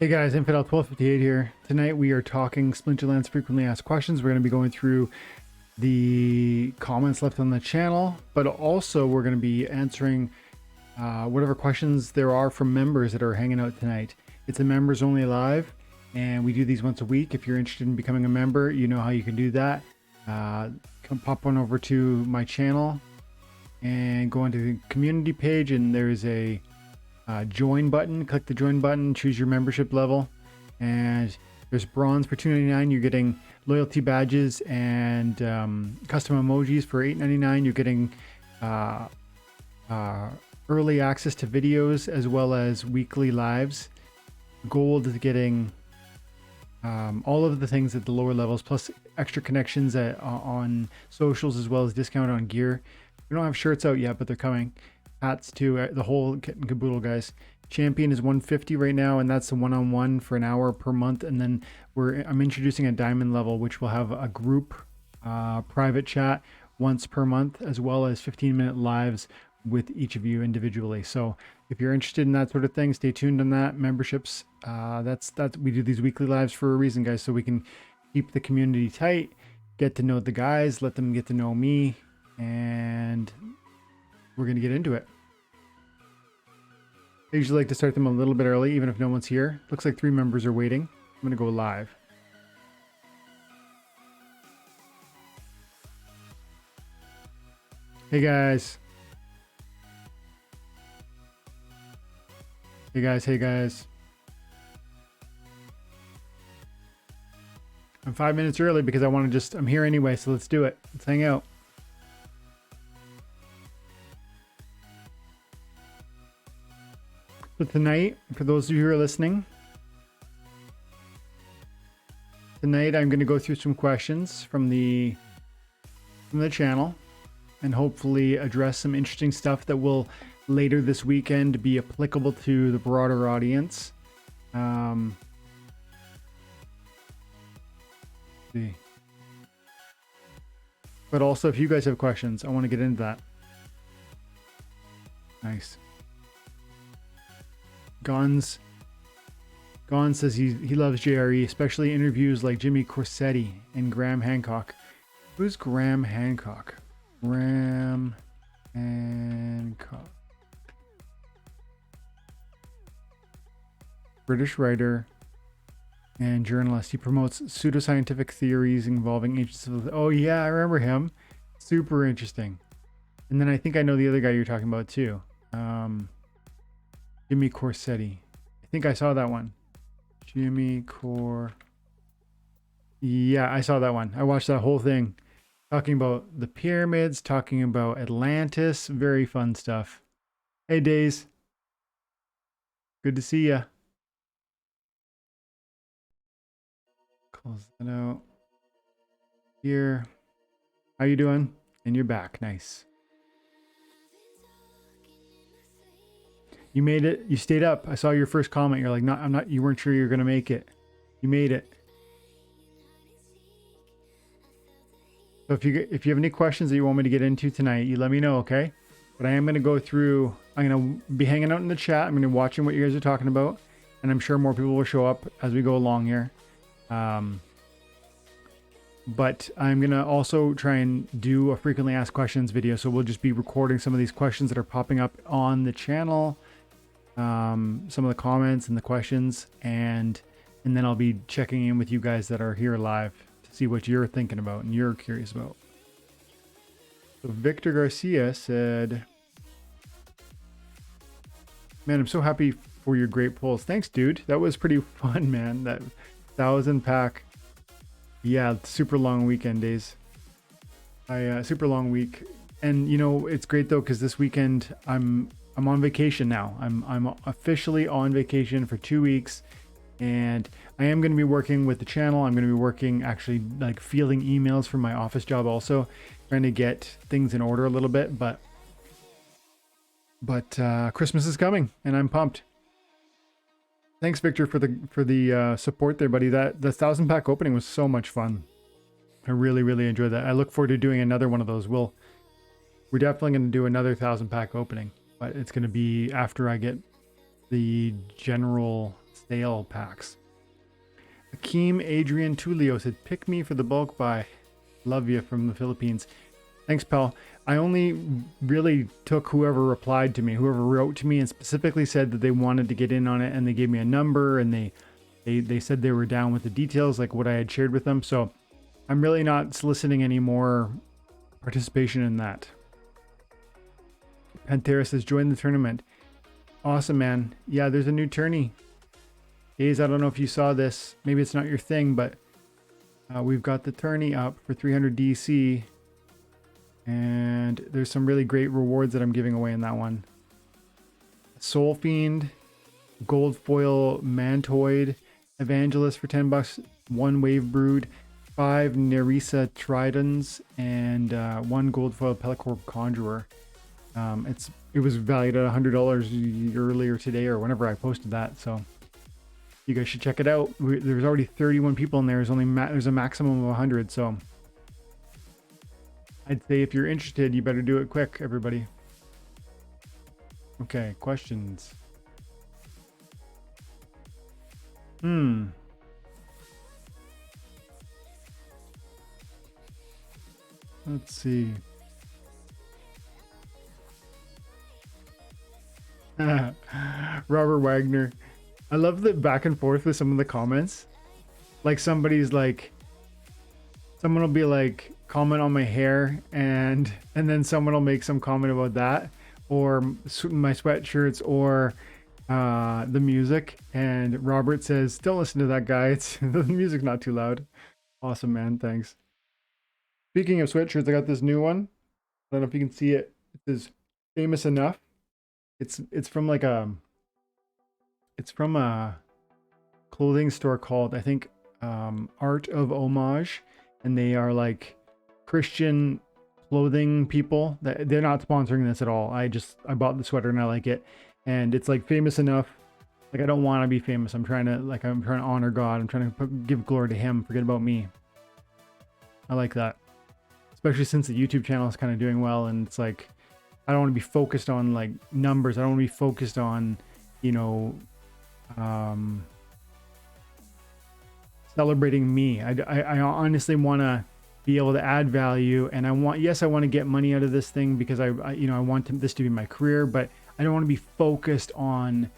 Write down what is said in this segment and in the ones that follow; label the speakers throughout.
Speaker 1: Hey guys, Infidel 1258 here. Tonight we are talking Splinterlands frequently asked questions. We're going to be going through the comments left on the channel, but also we're going to be answering whatever questions there are from members that are hanging out tonight. It's a members only live, and we do these once a week. If you're interested in becoming a member, you know how you can do that. Come pop on over to my channel and go into the community page, and there's a join button. Click the join button, choose your membership level, and there's bronze for $2.99. You're getting loyalty badges and custom emojis for $8.99. You're getting early access to videos as well as weekly lives. Gold is getting all of the things at the lower levels, plus extra connections on socials, as well as discount on gear. We don't have shirts out yet, but they're coming. Hats too, the whole kit and caboodle, guys. Champion is 150 right now, and that's a one-on-one for an hour per month. And then I'm introducing a diamond level, which will have a group private chat once per month, as well as 15-minute lives with each of you individually. So if you're interested in that sort of thing, stay tuned on that. Memberships, that's we do these weekly lives for a reason, guys, so we can keep the community tight, get to know the guys, let them get to know me, and we're gonna get into it. I usually like to start them a little bit early, even if no one's here. Looks like 3 members are waiting. I'm gonna go live. Hey guys. Hey guys, hey guys. I'm 5 minutes early because I want to I'm here anyway, so let's do it. Let's hang out. So tonight, for those of you who are listening, tonight I'm going to go through some questions from the channel and hopefully address some interesting stuff that will later this weekend be applicable to the broader audience. See. But also, if you guys have questions, I want to get into that. Nice. Gon says he loves JRE, especially interviews like Jimmy Corsetti and Graham Hancock. Who's Graham Hancock? Graham Hancock. British writer and journalist. He promotes pseudoscientific theories involving ancient civilizations. Oh yeah, I remember him. Super interesting. And then I think I know the other guy you're talking about too. Jimmy Corsetti. I think I saw that one. Yeah, I saw that one. I watched that whole thing. Talking about the pyramids, talking about Atlantis. Very fun stuff. Hey, Days. Good to see ya. Close that out. Here. How you doing? And you're back. Nice. You made it. You stayed up. I saw your first comment. You're like, you weren't sure you were going to make it. You made it. So if you have any questions that you want me to get into tonight, you let me know, okay? But I am going to go through, I'm going to be hanging out in the chat. I'm going to be watching what you guys are talking about. And I'm sure more people will show up as we go along here. But I'm going to also try and do a frequently asked questions video. So we'll just be recording some of these questions that are popping up on the channel. Some of the comments and the questions, and then I'll be checking in with you guys that are here live to see what you're thinking about and you're curious about. So Victor Garcia said, man, I'm so happy for your great polls. Thanks, dude. That was pretty fun, man. That 1,000 pack. Yeah, super long weekend days. Super long week. And you know, it's great though, because this weekend I'm on vacation now. I'm officially on vacation for 2 weeks, and I am going to be working with the channel. I'm going to be working actually like fielding emails for my office job, also trying to get things in order a little bit. But Christmas is coming, and I'm pumped. Thanks, Victor, for the support there, buddy. The 1,000 pack opening was so much fun. I really enjoyed that. I look forward to doing another one of those. We're definitely going to do another 1,000 pack opening, but it's going to be after I get the general sale packs. Akeem Adrian Tulio said, pick me for the bulk buy. Love you from the Philippines. Thanks, pal. I only really took whoever replied to me, whoever wrote to me and specifically said that they wanted to get in on it, and they gave me a number, and they said they were down with the details, like what I had shared with them. So I'm really not soliciting any more participation in that. Pantera says, join the tournament. Awesome, man. Yeah, there's a new tourney. Days, I don't know if you saw this. Maybe it's not your thing, but we've got the tourney up for 300 DC. And there's some really great rewards that I'm giving away in that one. Soul Fiend, Gold Foil Mantoid, Evangelist for 10 bucks, 1 Wave Brood, 5 Nerissa Tridents, and 1 Gold Foil Pellicorp Conjurer. It was valued at $100 earlier today or whenever I posted that, so you guys should check it out. There's already 31 people in there. There's a maximum of 100, so I'd say if you're interested, you better do it quick, everybody. Okay, questions. Let's see. Robert Wagner. I love the back and forth with some of the comments. Like someone will be like, comment on my hair, and then someone will make some comment about that, or my sweatshirts, or the music, and Robert says, don't listen to that guy, it's the music's not too loud. Awesome, man. Thanks. Speaking of sweatshirts, I got this new one. I don't know if you can see it. It says famous enough. It's from like it's from a clothing store called, I think, Art of Homage, and they are like Christian clothing people. That they're not sponsoring this at all. I bought the sweater and I like it, and it's like famous enough. Like, I don't want to be famous. I'm trying to honor God. I'm trying to give glory to Him. Forget about me. I like that, especially since the YouTube channel is kind of doing well, and it's like I don't want to be focused on like numbers. I don't want to be focused on, you know, celebrating me. I honestly want to be able to add value, and I want to get money out of this thing because I want this to be my career, but I don't want to be focused on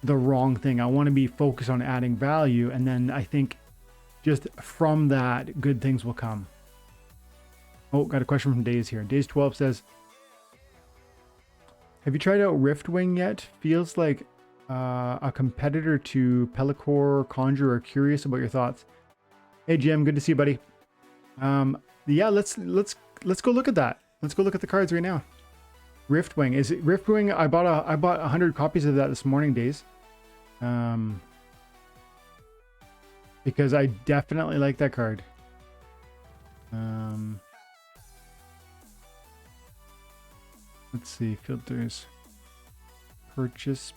Speaker 1: the wrong thing. I want to be focused on adding value, and then I think just from that, good things will come. Oh, got a question from Days here. Days 12 says, have you tried out Riftwing yet? Feels like a competitor to Pellicorp Conjurer. Curious about your thoughts. Hey Jim, good to see you, buddy. Yeah, let's go look at that. Let's go look at the cards right now. Riftwing. Is it Riftwing? I bought 100 copies of that this morning, Days. Because I definitely like that card. Let's see, filters. Purchase.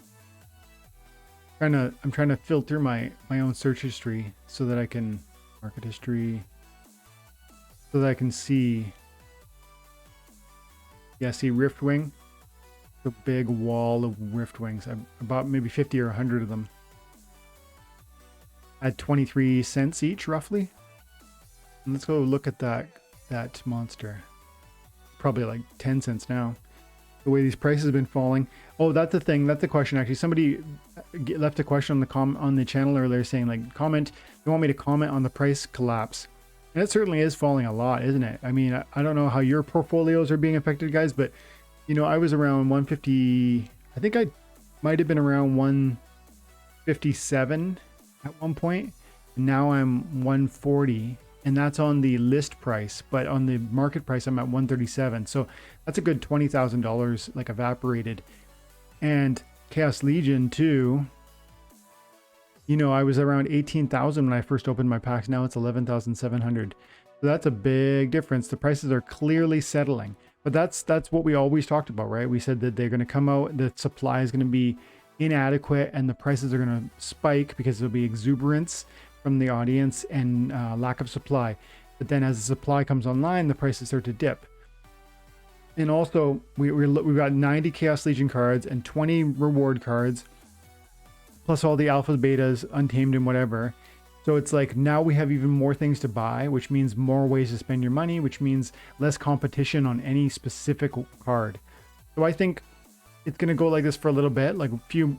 Speaker 1: I'm trying to filter my own search history so that I can market history, so that I can see. Yeah, see Riftwing. A big wall of Riftwings. I bought maybe 50 or 100 of them. At 23 cents each, roughly. And let's go look at that monster. Probably like 10 cents now. The way these prices have been falling. Oh, that's the thing. That's the question. Actually, somebody left a question on the channel earlier saying, like, comment. They want me to comment on the price collapse. And it certainly is falling a lot, isn't it? I mean, I don't know how your portfolios are being affected, guys, but you know, I was around 150. I think I might have been around 157 at one point. And now I'm 140, and that's on the list price, but on the market price, I'm at 137. So that's a good $20,000 like evaporated. And Chaos Legion too. You know, I was around 18,000 when I first opened my packs. Now it's 11,700. So that's a big difference. The prices are clearly settling. But that's what we always talked about, right? We said that they're going to come out, the supply is going to be inadequate, and the prices are going to spike because there'll be exuberance from the audience and lack of supply. But then as the supply comes online, the prices start to dip. And also, we've got 90 Chaos Legion cards and 20 reward cards, plus all the alphas, betas, untamed, and whatever. So it's like now we have even more things to buy, which means more ways to spend your money, which means less competition on any specific card. So I think it's going to go like this for a little bit, like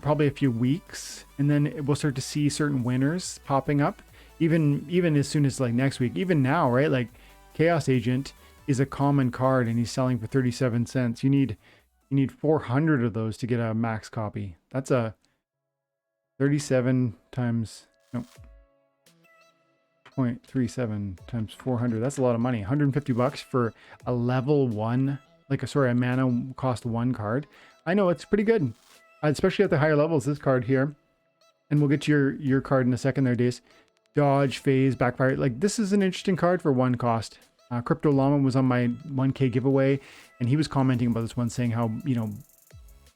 Speaker 1: probably a few weeks, and then we'll start to see certain winners popping up, even as soon as like next week. Even now, right? Like Chaos Agent is a common card and he's selling for 37 cents. You need 400 of those to get a max copy. That's a 37 times, no, 0.37 times 400. That's a lot of money. 150 bucks for a level 1, like a mana cost 1 card. I know it's pretty good, especially at the higher levels. This card here, and we'll get to your card in a second there, Days. Dodge, phase, backfire. Like this is an interesting card for 1 cost. Crypto Llama was on my 1K giveaway, and he was commenting about this one, saying how, you know,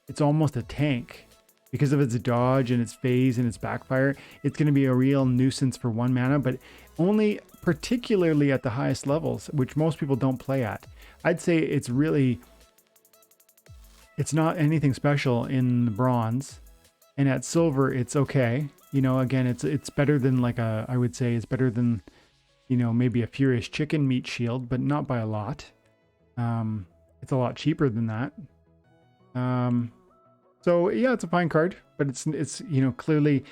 Speaker 1: it's almost a tank because of its dodge and its phase and its backfire. It's going to be a real nuisance for 1 mana, but only particularly at the highest levels, which most people don't play at. I'd say it's not anything special in the bronze, and at silver it's okay. You know, again, it's better than like I would say it's better than, you know, maybe a Furious Chicken meat shield, but not by a lot. It's a lot cheaper than that. So yeah, it's a fine card, but it's you know, clearly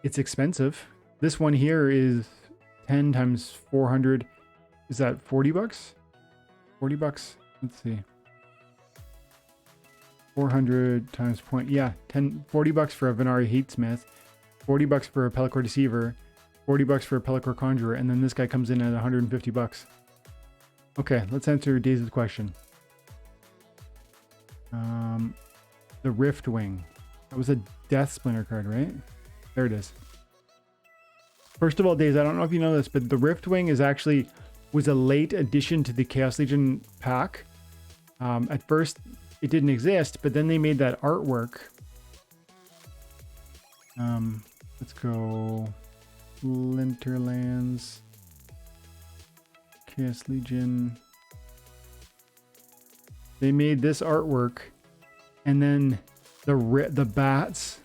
Speaker 1: it's expensive. This one here is 10 times 400. Is that 40 bucks? 40 bucks. Let's see. 400 times point. Yeah, 40 bucks for a Venari Heatsmith, 40 bucks for a Pellicor Deceiver, 40 bucks for a Pellicor Conjurer, and then this guy comes in at 150 bucks. Okay, let's answer Days' question. The Riftwing. That was a Death Splinter card, right? There it is. First of all, Days, I don't know if you know this, but the Riftwing was a late addition to the Chaos Legion pack. At first, it didn't exist, but then they made that artwork. Let's go Splinterlands, Chaos Legion. They made this artwork, and then the bats.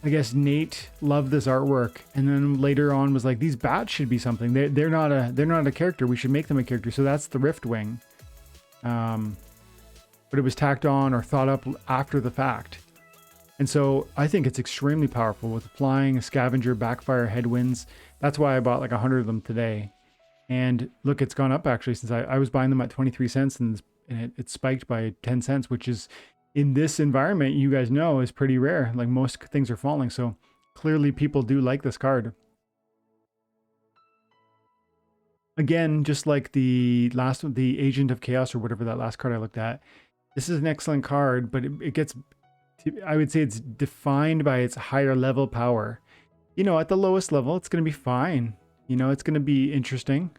Speaker 1: I guess Nate loved this artwork, and then later on was like, these bats should be something. They're not a character. We should make them a character. So that's the Riftwing. But it was tacked on or thought up after the fact. And so I think it's extremely powerful with flying, Scavenger, backfire, headwinds. That's why I bought like 100 of them today. And look, it's gone up actually since I was buying them at 23 cents and it spiked by 10 cents, which is in this environment, you guys know, is pretty rare. Like most things are falling. So clearly people do like this card. Again, just like the Agent of Chaos or whatever that last card I looked at, this is an excellent card, but it gets, I would say it's defined by its higher level power. You know, at the lowest level, it's going to be fine. You know, it's going to be interesting.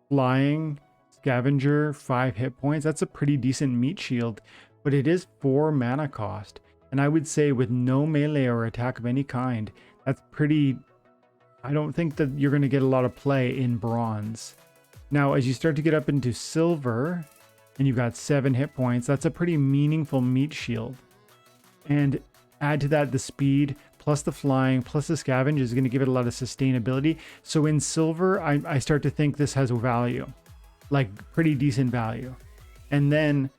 Speaker 1: Flying, Scavenger, 5 hit points. That's a pretty decent meat shield, but it is 4 mana cost. And I would say with no melee or attack of any kind, that's pretty, I don't think that you're going to get a lot of play in bronze. Now, as you start to get up into silver, and you've got 7 hit points, that's a pretty meaningful meat shield. And add to that the speed, plus the flying, plus the scavenge is going to give it a lot of sustainability. So in silver, I start to think this has value, like pretty decent value. And then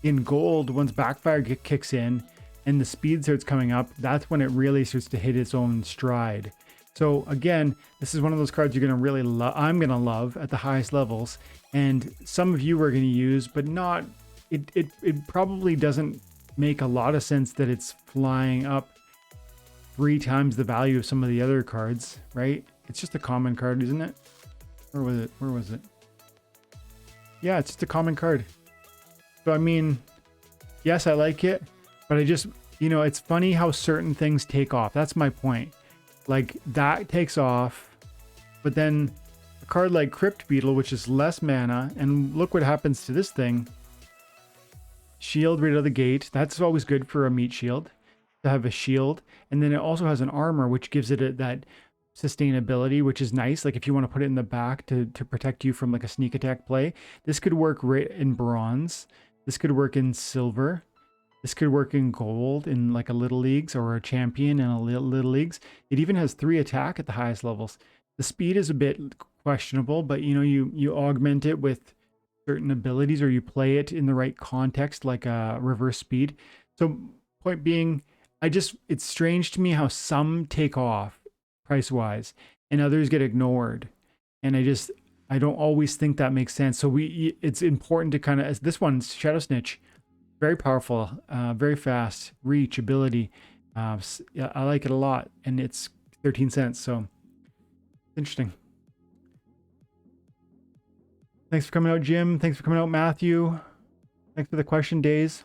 Speaker 1: in gold, once backfire kicks in and the speed starts coming up, that's when it really starts to hit its own stride. So again, this is one of those cards you're going to really love. I'm going to love at the highest levels. And some of you are going to use, but not, it probably doesn't make a lot of sense that it's flying up 3 times the value of some of the other cards, right? It's just a common card, isn't it? Where was it? Yeah, it's just a common card. So, I mean, yes, I like it, but I just, you know, it's funny how certain things take off. That's my point. Like, that takes off, but then a card like Crypt Beetle, which is less mana, and look what happens to this thing. Shield right out of the gate. That's always good for a meat shield, to have a shield. And then it also has an armor, which gives it that sustainability, which is nice. Like if you want to put it in the back to protect you from like a sneak attack play, this could work right in bronze. This could work in silver. This could work in gold in like a little leagues or a champion in a little leagues. It even has 3 attack at the highest levels. The speed is a bit questionable, but you know, you augment it with certain abilities or you play it in the right context, like a reverse speed. So point being, it's strange to me how some take off price wise and others get ignored. And I don't always think that makes sense. So it's important to kind of, as this one's Shadow Snitch, very powerful, very fast, reach, ability. Yeah, I like it a lot, and it's 13 cents, so interesting. Thanks for coming out, Jim. Thanks for coming out, Matthew. Thanks for the question, Days.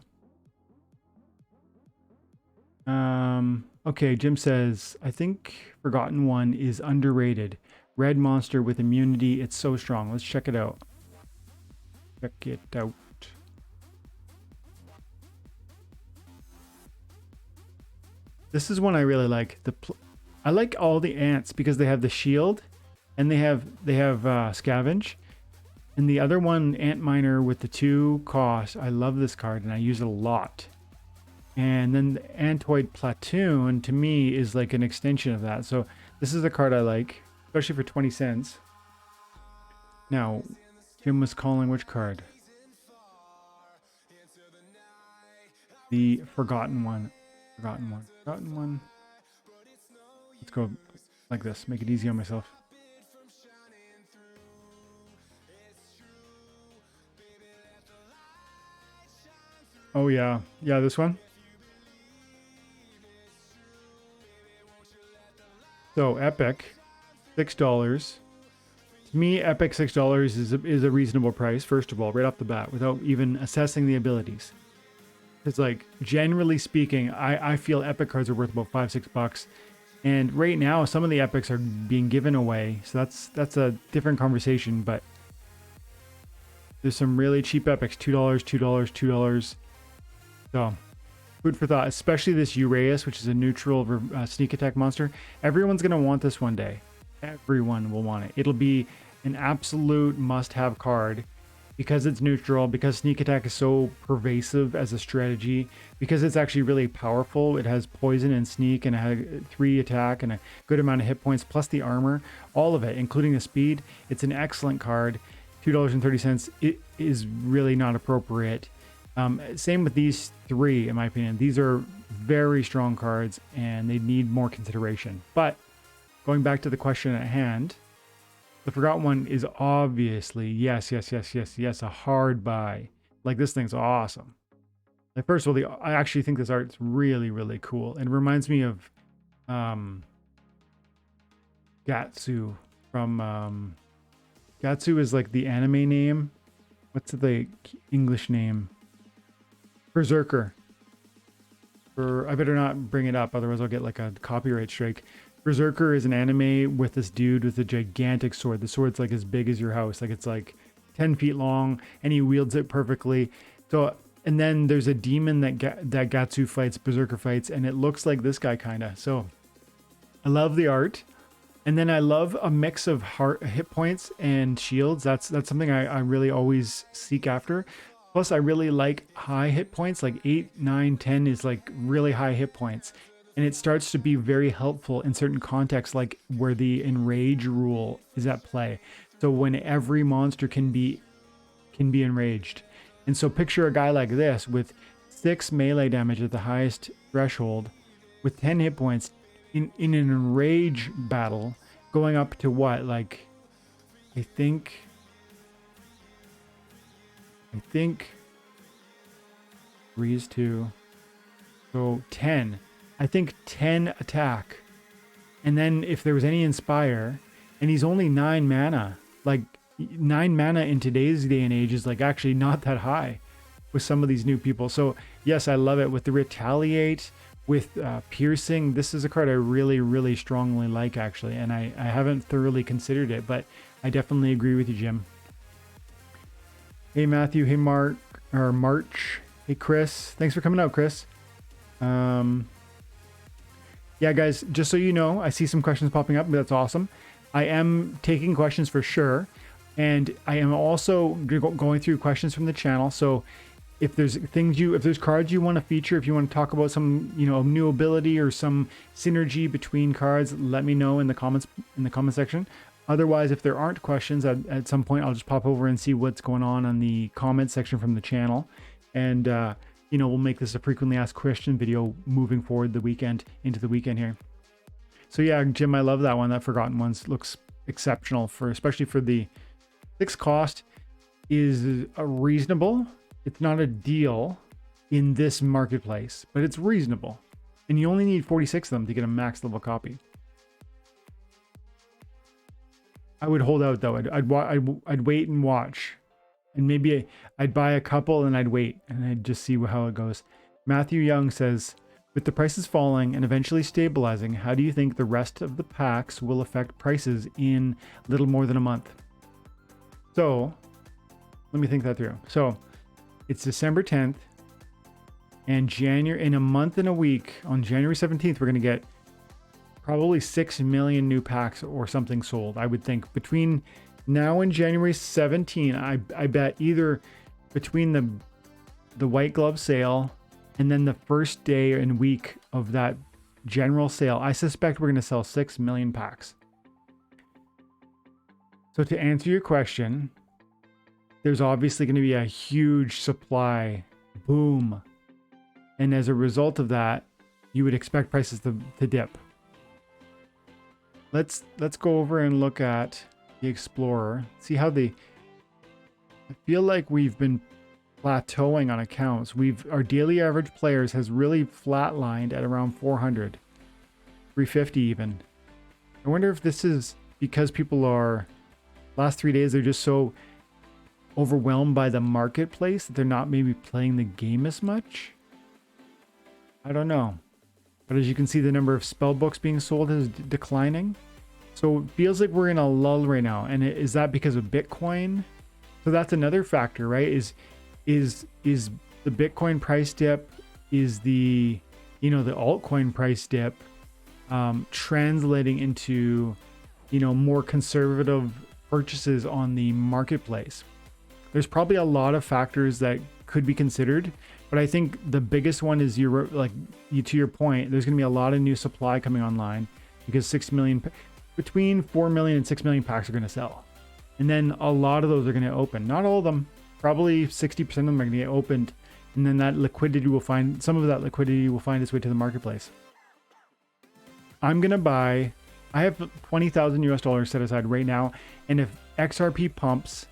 Speaker 1: Okay, Jim says, I think Forgotten One is underrated. Red monster with immunity. It's so strong. Let's check it out. Check it out. This is one I really like. I like all the ants because they have the shield, and they have scavenge, and the other one, Ant Miner with the 2 cost. I love this card and I use it a lot. And then the Antoid Platoon to me is like an extension of that. So this is the card I like, especially for 20 cents. Now, Jim was calling which card? The Forgotten One. Forgotten One. Let's go like this. Make it easy on myself. Oh yeah. Yeah, this one. So Epic, $6. To me, Epic $6 is a reasonable price, first of all, right off the bat, without even assessing the abilities. It's like, generally speaking, I feel Epic cards are worth about $5-6. And right now, some of the Epics are being given away. So that's a different conversation. But there's some really cheap Epics, $2, $2. So food for thought, especially this Uraeus, which is a neutral sneak attack monster. Everyone's going to want this one day. Everyone will want it. It'll be an absolute must-have card. Because it's neutral, because sneak attack is so pervasive as a strategy, because it's actually really powerful. It has poison and sneak and it has 3 attack and a good amount of hit points, plus the armor, all of it, including the speed. It's an excellent card. $2.30. It is really not appropriate. Same with these 3, in my opinion. These are very strong cards and they need more consideration. But going back to the question at hand, the Forgotten One is obviously, yes, a hard buy. Like, this thing's awesome. Like, first of all, I actually think this art's really, really cool. And it reminds me of Gatsu from... Gatsu is like the anime name. What's the English name? Berserker. I better not bring it up, otherwise I'll get like a copyright strike. Berserker is an anime with this dude with a gigantic sword. The sword's like as big as your house. Like, it's like 10 feet long and he wields it perfectly. So, and then there's a demon that Gatsu fights, Berserker fights, and it looks like this guy kind of. So I love the art. And then I love a mix of hit points and shields. That's something I really always seek after. Plus, I really like high hit points, like 8, 9, 10 is like really high hit points. And it starts to be very helpful in certain contexts, like where the enrage rule is at play. So when every monster can be enraged. And so picture a guy like this with 6 melee damage at the highest threshold, with 10 hit points in an enrage battle, going up to what? Like, I think 3 is 2. So 10. I think 10 attack. And then if there was any inspire, and he's only 9 mana. Like, 9 mana in today's day and age is like actually not that high with some of these new people. So yes, I love it. With the retaliate, with piercing, this is a card I really, really strongly like actually. And I haven't thoroughly considered it, but I definitely agree with you, Jim. Hey Matthew, hey Mark, or March, hey Chris. Thanks for coming out, Chris. Yeah, guys, just so you know, I see some questions popping up, but that's awesome. I am taking questions for sure. And I am also going through questions from the channel. So if there's cards you want to feature, if you want to talk about some, new ability or some synergy between cards, let me know in the comment section. Otherwise, if there aren't questions, at some point I'll just pop over and see what's going on the comment section from the channel, and we'll make this a frequently asked question video moving forward into the weekend here. So yeah, Jim, I love that one. That Forgotten Ones looks exceptional, especially for the 6 cost is reasonable. It's not a deal in this marketplace, but it's reasonable. And you only need 46 of them to get a max level copy. I would hold out though. I'd wait and watch. And maybe I'd buy a couple and I'd wait and I'd just see how it goes. Matthew Young says, with the prices falling and eventually stabilizing, how do you think the rest of the packs will affect prices in little more than a month? So let me think that through. So it's December 10th, and in a month and a week, on January 17th, we're going to get probably 6 million new packs or something sold. I would think between now and January 17, I bet either between the white glove sale and then the first day and week of that general sale, I suspect we're going to sell 6 million packs. So to answer your question, there's obviously going to be a huge supply boom. And as a result of that, you would expect prices to dip. Let's go over and look at the Explorer. See how I feel like we've been plateauing on accounts. Our daily average players has really flatlined at around 400, 350 even. I wonder if this is because people last 3 days, they're just so overwhelmed by the marketplace that they're not maybe playing the game as much. I don't know. But as you can see, the number of spell books being sold is declining. So it feels like we're in a lull right now. And is that because of Bitcoin? So that's another factor, right? Is the Bitcoin price dip, is the altcoin price dip translating into, more conservative purchases on the marketplace? There's probably a lot of factors that could be considered, but I think the biggest one is to your point, there's going to be a lot of new supply coming online because between 4 million and 6 million packs are going to sell. And then a lot of those are going to open. Not all of them, probably 60% of them are going to get opened. And then some of that liquidity will find its way to the marketplace. I'm going to buy, I have $20,000 set aside right now. And if XRP pumps,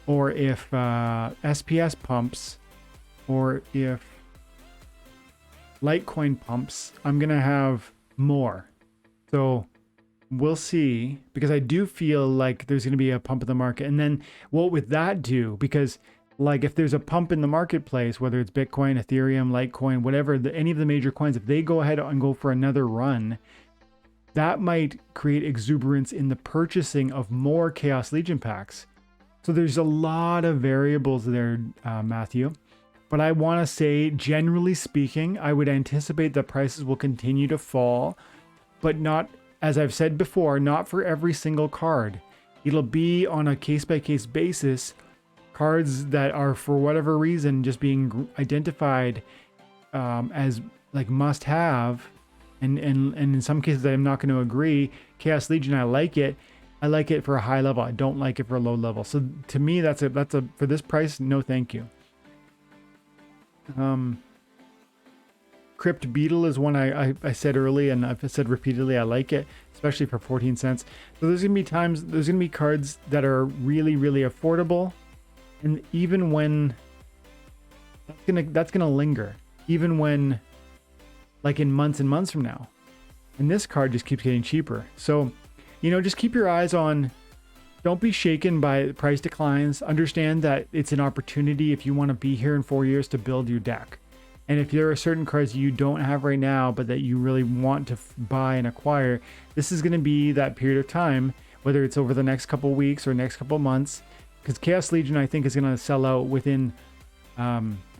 Speaker 1: or if SPS pumps, or if Litecoin pumps, I'm going to have more. So we'll see, because I do feel like there's going to be a pump in the market. And then what would that do? Because if there's a pump in the marketplace, whether it's Bitcoin, Ethereum, Litecoin, whatever, any of the major coins, if they go ahead and go for another run, that might create exuberance in the purchasing of more Chaos Legion packs. So there's a lot of variables there, Matthew. But I want to say, generally speaking, I would anticipate that prices will continue to fall, but not, as I've said before, not for every single card. It'll be on a case-by-case basis. Cards that are, for whatever reason, just being identified as must-have, and in some cases I'm not going to agree. Chaos Legion, I like it. I like it for a high level. I don't like it for a low level. So to me, that's a for this price, no thank you. Crypt Beetle is one I said early, and I've said repeatedly I like it, especially for 14 cents. So there's going to be cards that are really, really affordable. And even when that's going to linger, even when in months and months from now. And this card just keeps getting cheaper. So, just keep your eyes on, don't be shaken by price declines. Understand that it's an opportunity if you want to be here in 4 years to build your deck. And if there are certain cards you don't have right now, but that you really want to buy and acquire, this is going to be that period of time, whether it's over the next couple weeks or next couple months, because Chaos Legion, I think, is going to sell out within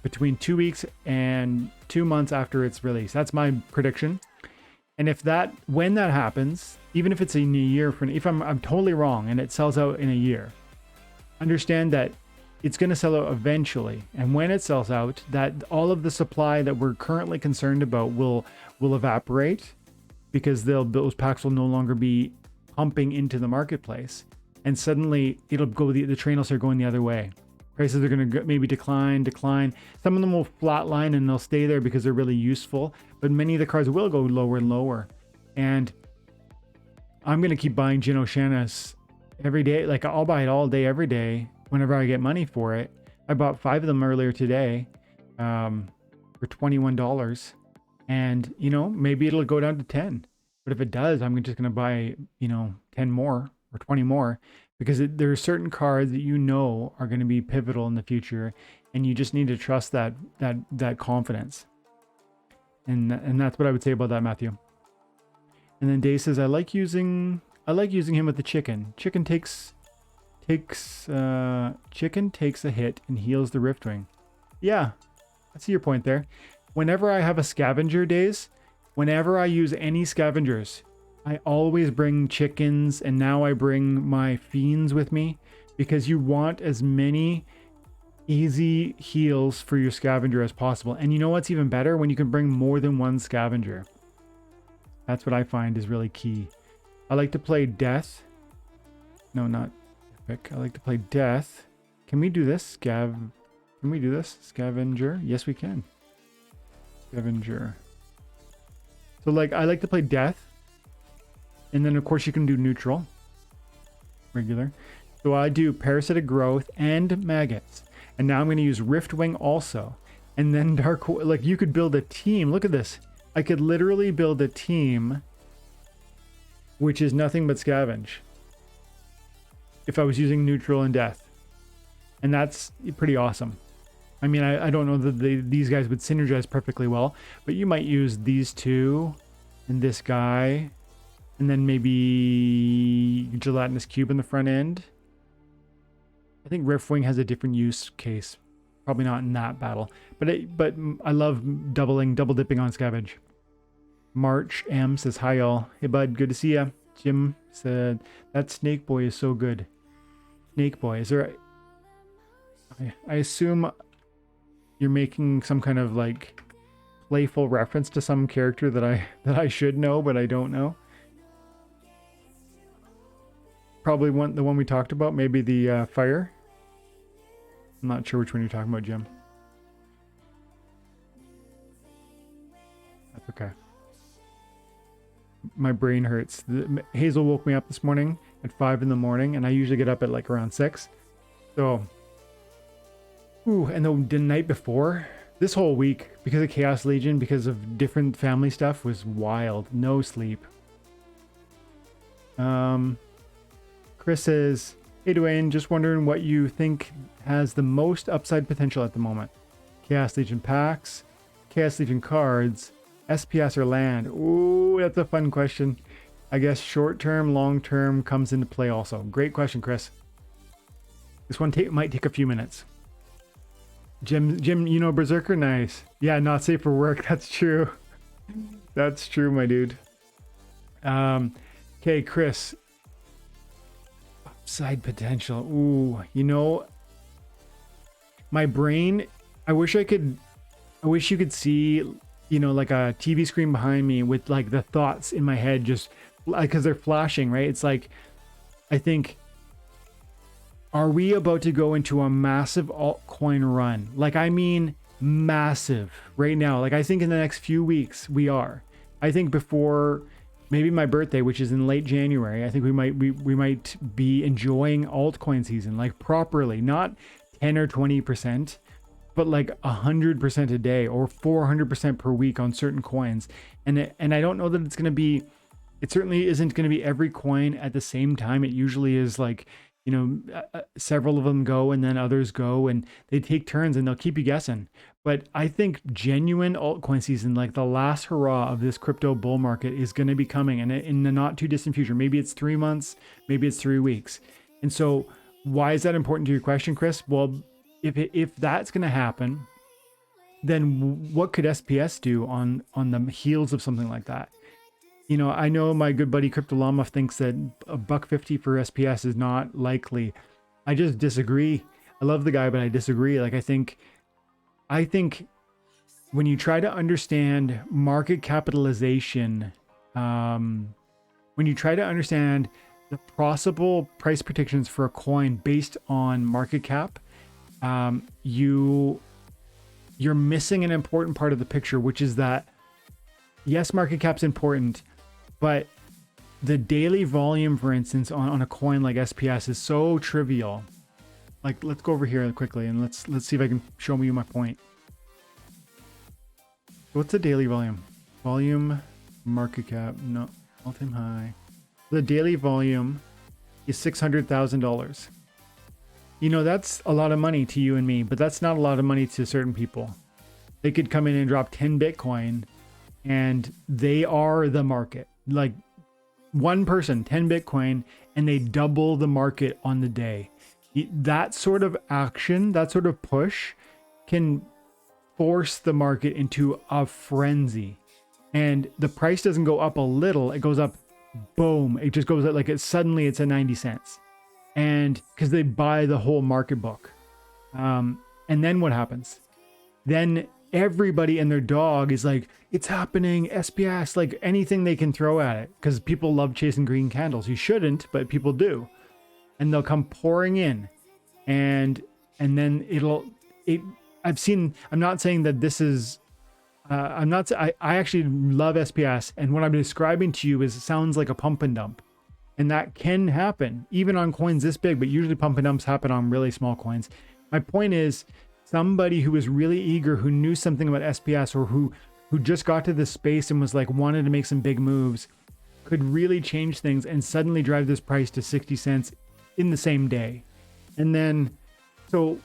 Speaker 1: between 2 weeks and 2 months after its release. That's my prediction. And when that happens, even if it's in a year if I'm totally wrong and it sells out in a year, understand that it's going to sell out eventually. And when it sells out, that all of the supply that we're currently concerned about will evaporate, because those packs will no longer be pumping into the marketplace. And suddenly it'll go, the train will start going the other way. Prices are going to maybe decline. Some of them will flatline and they'll stay there because they're really useful. But many of the cards will go lower and lower. And I'm going to keep buying Jin O'Shanna's every day. Like, I'll buy it all day, every day, whenever I get money for it. I bought 5 of them earlier today for $21. And, you know, maybe it'll go down to 10. But if it does, I'm just going to buy, you know, 10 more or 20 more, because there are certain cards that you know are going to be pivotal in the future, and you just need to trust that confidence. And that's what I would say about that, Matthew. And then Dave says, I like using him with the chicken. Chicken takes a hit and heals the Riftwing. Yeah, I see your point there. Whenever I have a scavenger days, whenever I use any scavengers, I always bring chickens, and now I bring my fiends with me, because you want as many easy heals for your scavenger as possible. And you know what's even better? When you can bring more than one scavenger. That's what I find is really key. I like to play death. No, not epic. I like to play death. Can we do this? Can we do this? Scavenger? Yes, we can. Scavenger. So like, I like to play death. And then of course you can do neutral. Regular. So I do parasitic growth and maggots. And now I'm going to use Riftwing also. And then dark, like, you could build a team. Look at this. I could literally build a team which is nothing but scavenge if I was using neutral and death. And that's pretty awesome. I mean, I don't know that these guys would synergize perfectly well, but you might use these two and this guy, and then maybe gelatinous cube in the front end. I think Riftwing has a different use case. Probably not in that battle, but I love double dipping on scavenge. March M says, hi y'all. Hey bud, good to see ya. Jim said, that Snake Boy is so good. Snake Boy, is there I assume you're making some kind of like playful reference to some character that I should know, but I don't know. Probably the one we talked about, maybe the fire. I'm not sure which one you're talking about, Jim. That's okay. My brain hurts. Hazel woke me up this morning at 5 in the morning, and I usually get up at like around 6. So, and the night before, this whole week, because of Chaos Legion, because of different family stuff, was wild. No sleep. Chris says, hey Dwayne, just wondering what you think has the most upside potential at the moment. Chaos Legion packs, Chaos Legion cards, SPS or land. Ooh, that's a fun question. I guess short term, long term comes into play also. Great question, Chris. This one might take a few minutes. Jim, you know Berserker? Nice. Yeah, not safe for work. That's true. That's true, my dude. Okay, Chris. Upside potential. Ooh, you know, my brain, I wish you could see, you know, like a TV screen behind me with like the thoughts in my head, just because they're flashing, right? It's like, I think, are we about to go into a massive altcoin run? Like, I mean, massive right now. Like, I think in the next few weeks we are. I think before maybe my birthday, which is in late January, I think we might be enjoying altcoin season, like properly, not 10 or 20%, but like 100% a day or 400% per week on certain coins. And I don't know that it's going to be, it certainly isn't going to be every coin at the same time. It usually is like, you know, several of them go and then others go, and they take turns and they'll keep you guessing. But I think genuine altcoin season, like the last hurrah of this crypto bull market, is going to be coming, and in the not too distant future. Maybe it's 3 months, maybe it's 3 weeks. And so why is that important to your question, Chris? Well, if that's going to happen, then what could SPS do on the heels of something like that? You know, I know my good buddy Cryptolama thinks that $1.50 for SPS is not likely. I just disagree. I love the guy, but I disagree. Like, I think when you try to understand market capitalization, when you try to understand the possible price predictions for a coin based on market cap, you're missing an important part of the picture, which is that yes, market cap's important, but the daily volume, for instance, on a coin like SPS is so trivial. Like, let's go over here quickly and let's see if I can show you my point. What's the daily volume? Volume, market cap, no, all-time high. The daily volume is $600,000. You know, that's a lot of money to you and me, but that's not a lot of money to certain people. They could come in and drop 10 Bitcoin and they are the market. Like, one person, 10 Bitcoin, and they double the market on the day. That sort of action, that sort of push can force the market into a frenzy. And the price doesn't go up a little, it goes up, boom. It just goes up like suddenly it's at 90 cents. And because they buy the whole market book. And then what happens? Then everybody and their dog is like, it's happening, SPS, like anything they can throw at it, because people love chasing green candles. You shouldn't, but people do. And they'll come pouring in, and then I'm not saying that this is I actually love SPS, and what I'm describing to you is, it sounds like a pump and dump, and that can happen even on coins this big, but usually pump and dumps happen on really small coins. My point is, somebody who was really eager, who knew something about SPS, or who just got to this space and was like, wanted to make some big moves, could really change things and suddenly drive this price to 60 cents in the same day. And then, so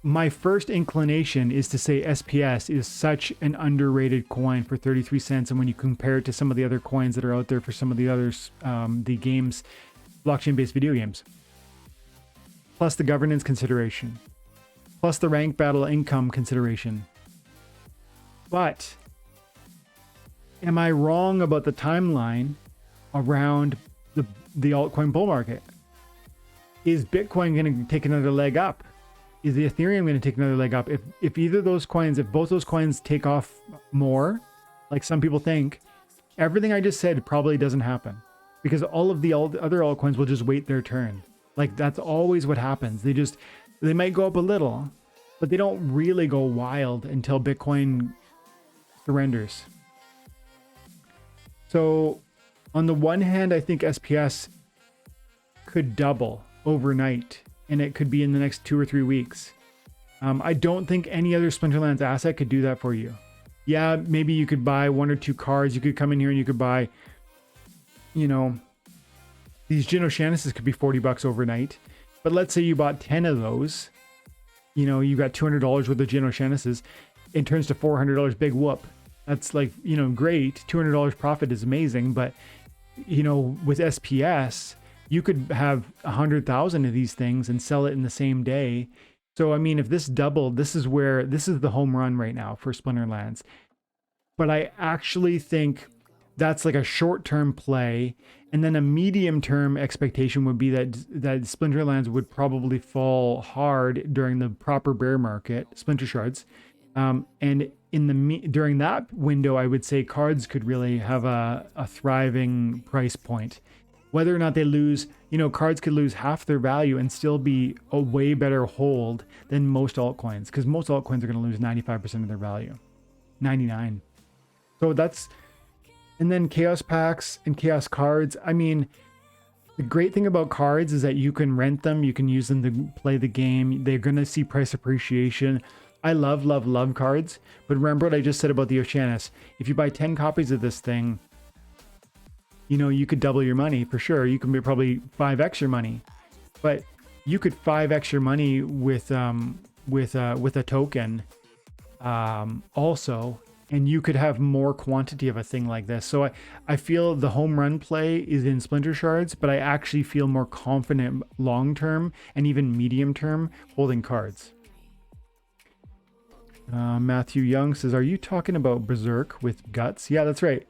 Speaker 1: my first inclination is to say SPS is such an underrated coin for 33 cents. And when you compare it to some of the other coins that are out there for some of the others, the games, blockchain-based video games, plus the governance consideration, plus the rank battle income consideration. But am I wrong about the timeline around the altcoin bull market? Is Bitcoin going to take another leg up? Is the Ethereum going to take another leg up? If either of those coins, if both those coins take off more, like some people think, everything I just said probably doesn't happen, because all of the other altcoins will just wait their turn. Like, that's always what happens. They might go up a little, but they don't really go wild until Bitcoin surrenders. So on the one hand, I think SPS could double overnight, and it could be in the next 2 or 3 weeks. I don't think any other Splinterlands asset could do that for you. Yeah, maybe you could buy 1 or 2 cards. You could come in here and you could buy, you know, these Genoshanuses could be $40 overnight. But let's say you bought 10 of those. You know, you got $200 worth of Genoshanuses. It turns to $400, big whoop. That's like, you know, great. $200 profit is amazing. But, you know, with SPS, you could have 100,000 of these things and sell it in the same day. So, I mean, if this doubled, this is the home run right now for Splinterlands. But I actually think that's like a short-term play. And then a medium-term expectation would be that Splinterlands would probably fall hard during the proper bear market, Splinter Shards. And during that window, I would say cards could really have a thriving price point. Whether or not they lose, you know, cards could lose half their value and still be a way better hold than most altcoins, because most altcoins are going to lose 95% of their value, 99. So and then chaos packs and chaos cards. I mean, the great thing about cards is that you can rent them, you can use them to play the game. They're going to see price appreciation. I love, love, love cards. But remember what I just said about the Oceanus. If you buy 10 copies of this thing, you know, you could double your money for sure. You can be probably 5x your money, but you could 5x your money with a token also, and you could have more quantity of a thing like this. So I feel the home run play is in Splinter Shards, but I actually feel more confident long term and even medium term holding cards. Matthew Young says, "Are you talking about Berserk with guts?" Yeah, that's right.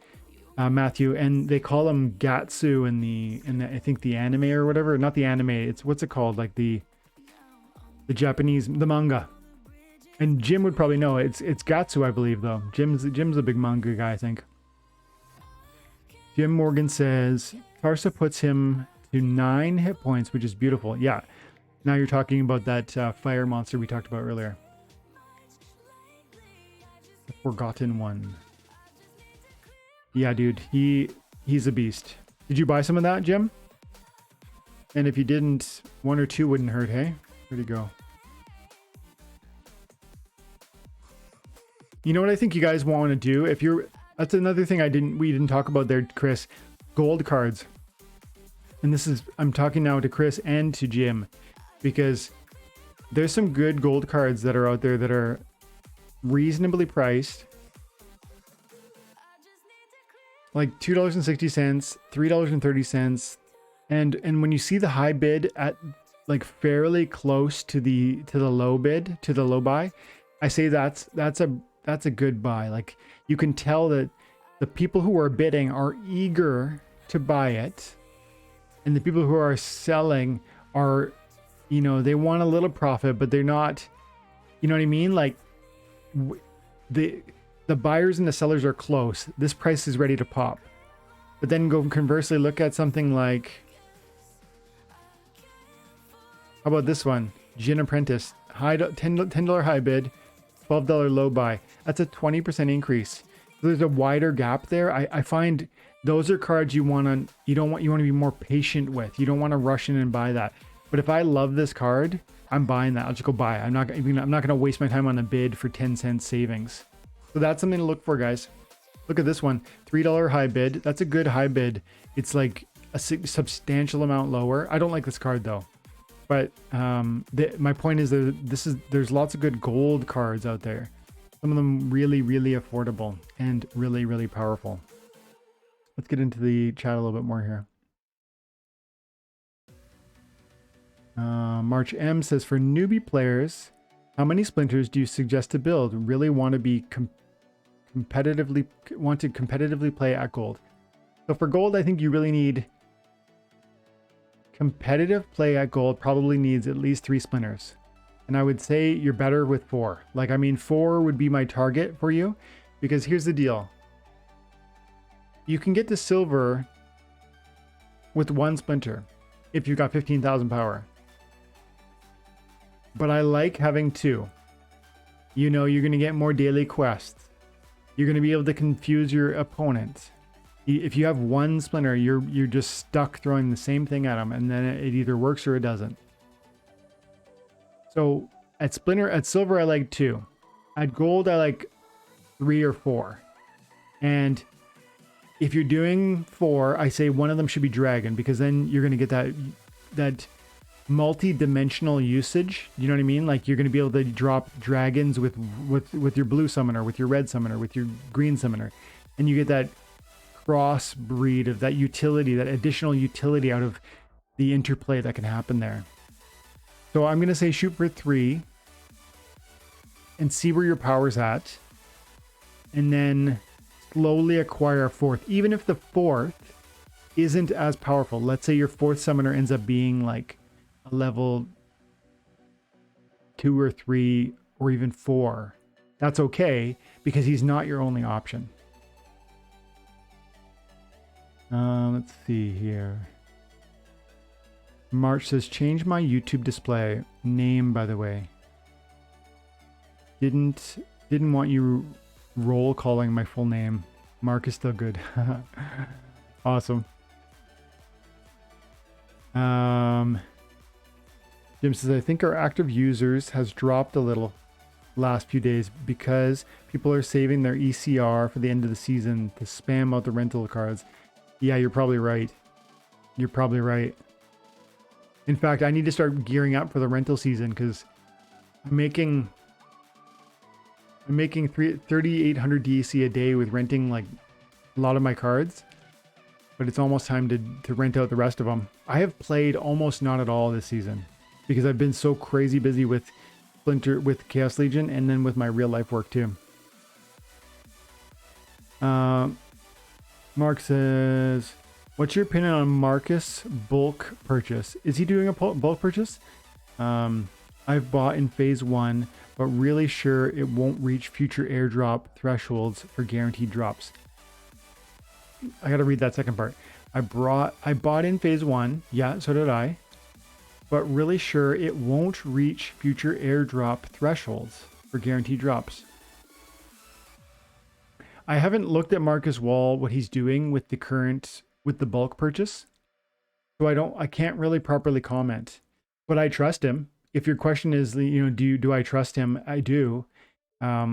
Speaker 1: Matthew, and they call him Gatsu in the I think the anime or whatever, not the anime, it's what's it called, like the the Japanese, the manga. And Jim would probably know. It's Gatsu, I believe, though. Jim's a big manga guy, I think. Jim Morgan says Tarsa puts him to 9 hit points, which is beautiful. Yeah. Now you're talking about that fire monster we talked about earlier. The Forgotten One. Yeah, dude. He's a beast. Did you buy some of that, Jim? And if you didn't, 1 or 2 wouldn't hurt, hey? Where'd he go? You know what I think you guys want to do? If you're, that's another thing we didn't talk about there, Chris. Gold cards. And this is, I'm talking now to Chris and to Jim, because there's some good gold cards that are out there that are reasonably priced. Like $2.60, $3.30. And when you see the high bid at like fairly close to the low bid, to the low buy, I say that's a good buy. Like you can tell that the people who are bidding are eager to buy it, and the people who are selling are, you know, they want a little profit, but they're not, you know what I mean? Like the buyers and the sellers are close. This price is ready to pop. But then go conversely look at something like, how about this one? Gin Apprentice, $10 high bid, $12 low buy. That's a 20% increase. There's a wider gap there. I find those are cards you want to be more patient with. You don't want to rush in and buy that. But if I love this card, I'm buying that. I'll just go buy it. I'm not going to waste my time on a bid for 10 cent savings. So that's something to look for, guys. Look at this one, $3 high bid. That's a good high bid. It's like a substantial amount lower. I don't like this card though. But my point is that there's lots of good gold cards out there. Some of them really, really affordable and really, really powerful. Let's get into the chat a little bit more here. March M says, for newbie players, how many splinters do you suggest to build? Really want to be competitively play at gold? So for gold, I think you really need competitive play at gold. Probably needs at least 3 splinters. And I would say you're better with 4. Like, I mean, 4 would be my target for you, because here's the deal. You can get to silver with 1 splinter if you've got 15,000 power. But I like having 2. You know, you're going to get more daily quests. You're going to be able to confuse your opponent. If you have 1 splinter, you're just stuck throwing the same thing at them, and then it either works or it doesn't. So at silver, I like 2. At gold, I like 3 or 4. And if you're doing 4, I say one of them should be dragon, because then you're going to get that multi-dimensional usage. You know what I mean? Like, you're going to be able to drop dragons with your blue summoner, with your red summoner, with your green summoner, and you get that crossbreed of that utility, that additional utility out of the interplay that can happen there. So I'm going to say shoot for 3 and see where your power's at, and then slowly acquire a 4th. Even if the 4th isn't as powerful, let's say your 4th summoner ends up being like a level 2 or 3 or even 4. That's okay, because he's not your only option. Let's see here. March says, change my YouTube display name, by the way. Didn't want you roll calling my full name. Mark is still good. Awesome. Jim says, I think our active users has dropped a little last few days because people are saving their ECR for the end of the season to spam out the rental cards. Yeah, you're probably right. You're probably right. In fact, I need to start gearing up for the rental season, because I'm making 3,800 DEC a day with renting like a lot of my cards, but it's almost time to rent out the rest of them. I have played almost not at all this season because I've been so crazy busy with Chaos Legion, and then with my real life work too. Mark says, what's your opinion on Marcus bulk purchase? Is he doing a bulk purchase? I'm I've bought in phase 1, but really sure it won't reach future airdrop thresholds for guaranteed drops. I gotta read that second part. I bought in phase 1, yeah, so did I, but really sure it won't reach future airdrop thresholds for guaranteed drops. I haven't looked at Marcus Wall, what he's doing with the bulk purchase, so I can't really properly comment, but I trust him. If your question is, do I trust him? I do.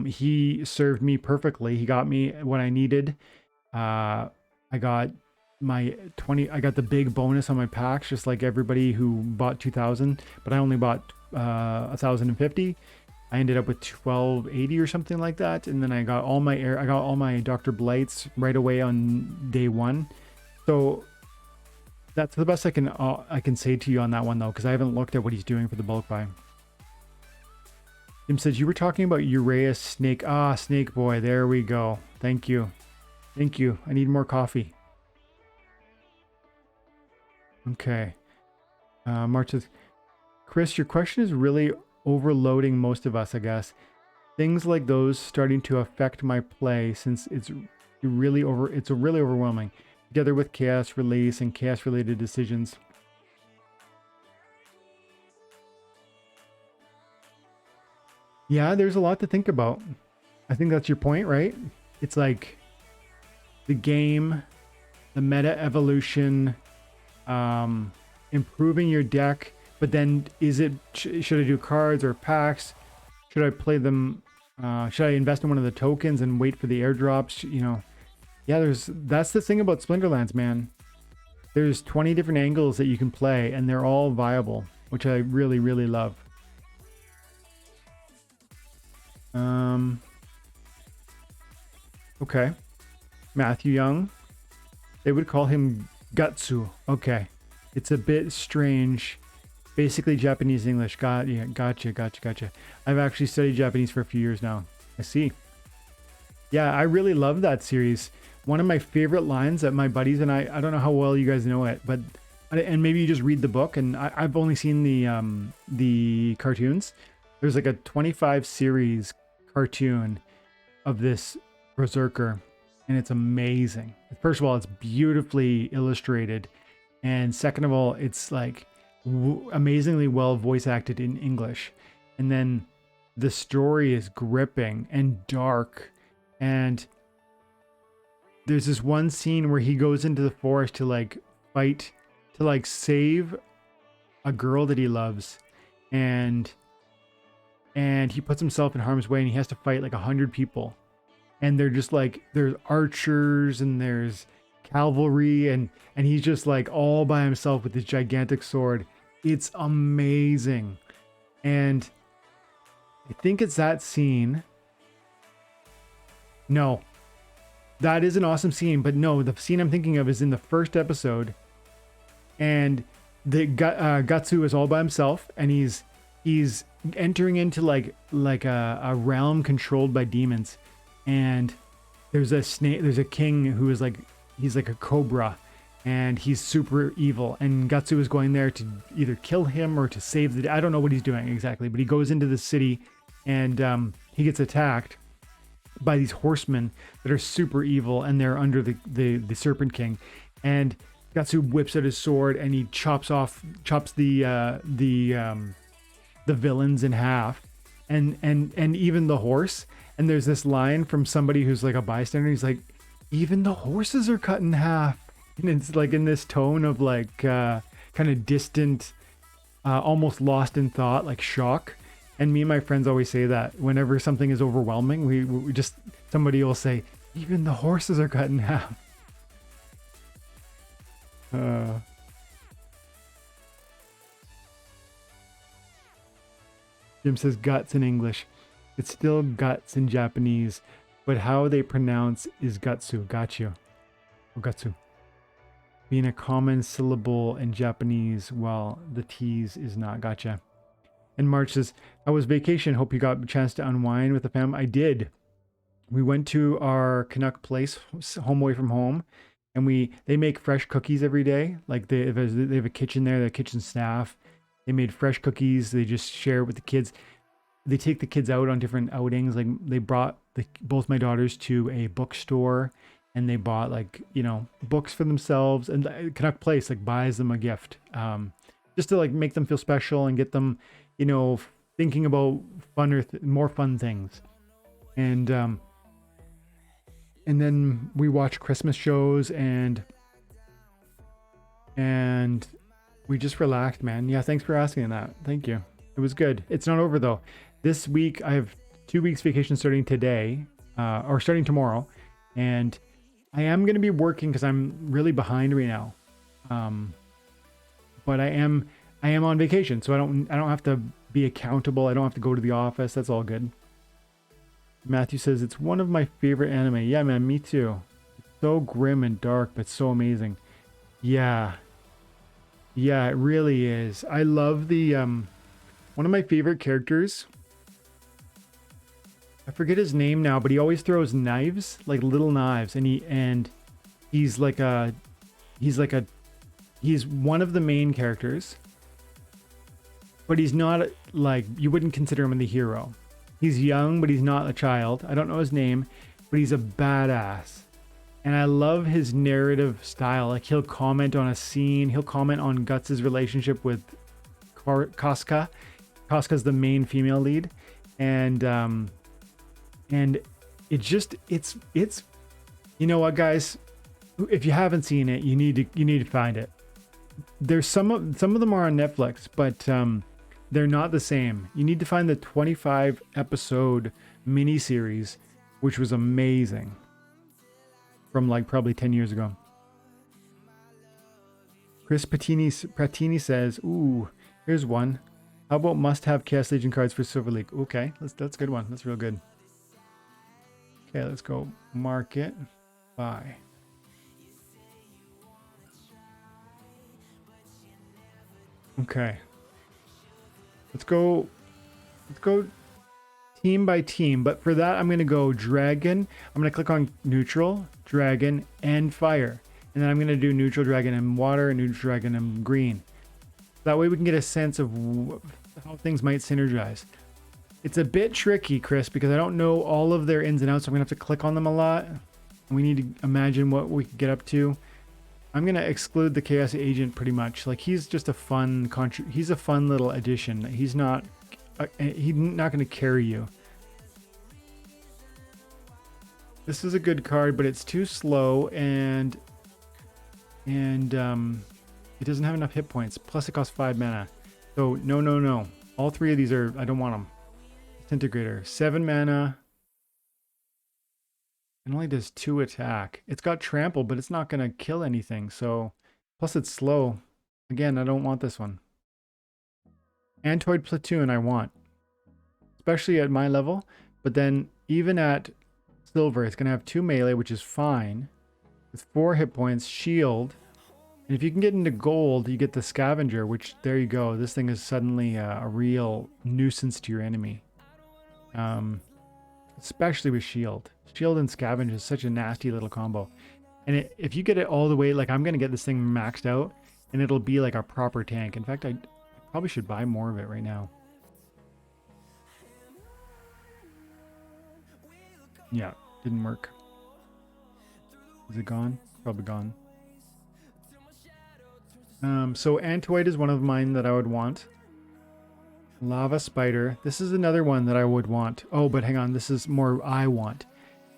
Speaker 1: He served me perfectly. He got me what I needed. I got I got the big bonus on my packs, just like everybody who bought 2,000, but I only bought 1,050. I ended up with 1280 or something like that, and then I got all my Dr. Blights right away on day 1. So that's the best I can say to you on that one, though, because I haven't looked at what he's doing for the bulk buy. Jim says you were talking about Uranus Snake. Snake Boy. There we go. Thank you. Thank you. I need more coffee. Okay. March says, Chris, your question is really overloading most of us, I guess. Things like those starting to affect my play since it's really overwhelming, together with chaos release and chaos related decisions. Yeah, there's a lot to think about. I think that's your point, right? It's like the game, the meta evolution, improving your deck, but then should I do cards or packs? Should I play them? Should I invest in one of the tokens and wait for the airdrops? Yeah, that's the thing about Splinterlands, man. There's 20 different angles that you can play, and they're all viable, which I really, really love. Okay. Matthew Young. They would call him Gutsu. Okay. It's a bit strange. Basically Japanese English. Gotcha. I've actually studied Japanese for a few years now. I see. Yeah, I really love that series. One of my favorite lines that my buddies and I don't know how well you guys know it, but and maybe you just read the book, and I've only seen the cartoons. There's like a 25 series cartoon of this Berserker, and it's amazing. First of all, it's beautifully illustrated, and second of all, it's like amazingly well voice acted in English. And then the story is gripping and dark, and there's this one scene where he goes into the forest to like fight, to like save a girl that he loves, and he puts himself in harm's way, and he has to fight like 100 people, and they're just like, there's archers and there's cavalry, and he's just like all by himself with this gigantic sword. It's amazing. And I think it's that scene. No, that is an awesome scene, but no, the scene I'm thinking of is in the first episode, and the Gatsu is all by himself, and he's entering into like a realm controlled by demons, and there's a king who is like, he's like a cobra, and he's super evil, and Gatsu is going there to either kill him or to save the day. I don't know what he's doing exactly, but he goes into the city, and he gets attacked by these horsemen that are super evil, and they're under the Serpent King, and Gatsu whips out his sword, and he chops the villains in half, and even the horse. And there's this line from somebody who's like a bystander. He's like, even the horses are cut in half. And it's like in this tone of like kind of distant, almost lost in thought, like shock. And me and my friends always say that whenever something is overwhelming, we just, somebody will say, even the horses are cut in half. Jim says guts in English. It's still guts in Japanese, but how they pronounce is gutsu. Got you. Or gutsu. Being a common syllable in Japanese, while the T's is not. Gotcha. And March says, how was vacation? Hope you got a chance to unwind with the family. I did. We went to our Canuck place, home away from home, and they make fresh cookies every day. Like they have a kitchen there, the kitchen staff. They made fresh cookies. They just share it with the kids. They take the kids out on different outings. Like they brought both my daughters to a bookstore, and they bought like, you know, books for themselves, and Canuck Place like buys them a gift, just to like make them feel special and get them, you know, thinking about more fun things. And then we watch Christmas shows and we just relaxed, man. Yeah, thanks for asking that. Thank you. It was good. It's not over though. This week I have 2 weeks vacation starting today, or starting tomorrow, and I am going to be working because I'm really behind right now. But I am on vacation, so I don't have to be accountable. I don't have to go to the office. That's all good. Matthew says it's one of my favorite anime. Yeah, man, me too. It's so grim and dark, but so amazing. Yeah. Yeah, it really is. I love the one of my favorite characters. I forget his name now, but he always throws knives, like little knives, and he's one of the main characters, but he's not like, you wouldn't consider him the hero. He's young, but he's not a child. I don't know his name, but he's a badass. And I love his narrative style. Like he'll comment on a scene, he'll comment on Guts' relationship with Casca. Casca's the main female lead, and it's you know what, guys, if you haven't seen it, you need to find it. There's some of them are on Netflix, but they're not the same. You need to find the 25 episode miniseries, which was amazing, from like probably 10 years ago. Chris Pratini says, ooh, here's one. How about must-have Chaos Legion cards for Silver League? Okay, that's a good one. That's real good. Okay, let's go market, buy. Okay. Let's go team by team, but for that I'm going to go dragon. I'm going to click on neutral, dragon, and fire. And then I'm going to do neutral, dragon, and water, and neutral, dragon, and green. That way we can get a sense of how things might synergize. It's a bit tricky, Chris, because I don't know all of their ins and outs, so I'm going to have to click on them a lot. We need to imagine what we could get up to. I'm going to exclude the Chaos Agent pretty much. Like, he's just a fun he's a fun little addition. He's not going to carry you. This is a good card, but it's too slow, and it doesn't have enough hit points. Plus it costs 5 mana. So no. All 3 of these are, I don't want them. Disintegrator, 7 mana. It only does 2 attack. It's got trample, but it's not going to kill anything. So, plus it's slow. Again, I don't want this one. Antoid Platoon I want, especially at my level. But then even at silver, it's going to have 2 melee, which is fine, with 4 hit points, shield. And if you can get into gold, you get the Scavenger, which, there you go. This thing is suddenly a real nuisance to your enemy. Especially with shield. Shield and Scavenge is such a nasty little combo. And if you get it all the way, like I'm going to get this thing maxed out, and it'll be like a proper tank. In fact, I probably should buy more of it right now. Yeah, didn't work. Is it gone? Probably gone. So Antoid is one of mine that I would want. Lava Spider. This is another one that I would want. Oh, but hang on. This is more I want.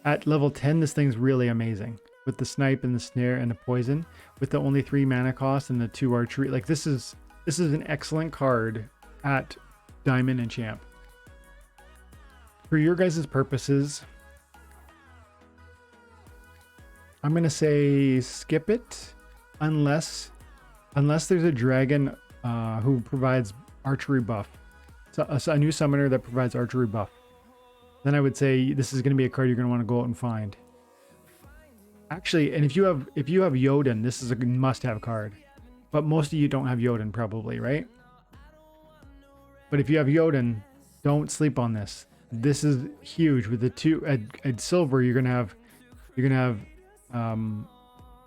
Speaker 1: At level 10, this thing's really amazing. With the snipe and the snare and the poison. With the only 3 mana cost and the 2 archery. Like, this is an excellent card at Diamond and Champ. For your guys' purposes, I'm going to say skip it. Unless there's a dragon who provides archery buff. So a new summoner that provides archery buff. Then I would say this is going to be a card you're going to want to go out and find. Actually, and if you have Jotun, this is a must-have card. But most of you don't have Jotun probably, right? But if you have Jotun, don't sleep on this. This is huge. With the 2 at silver, you're gonna have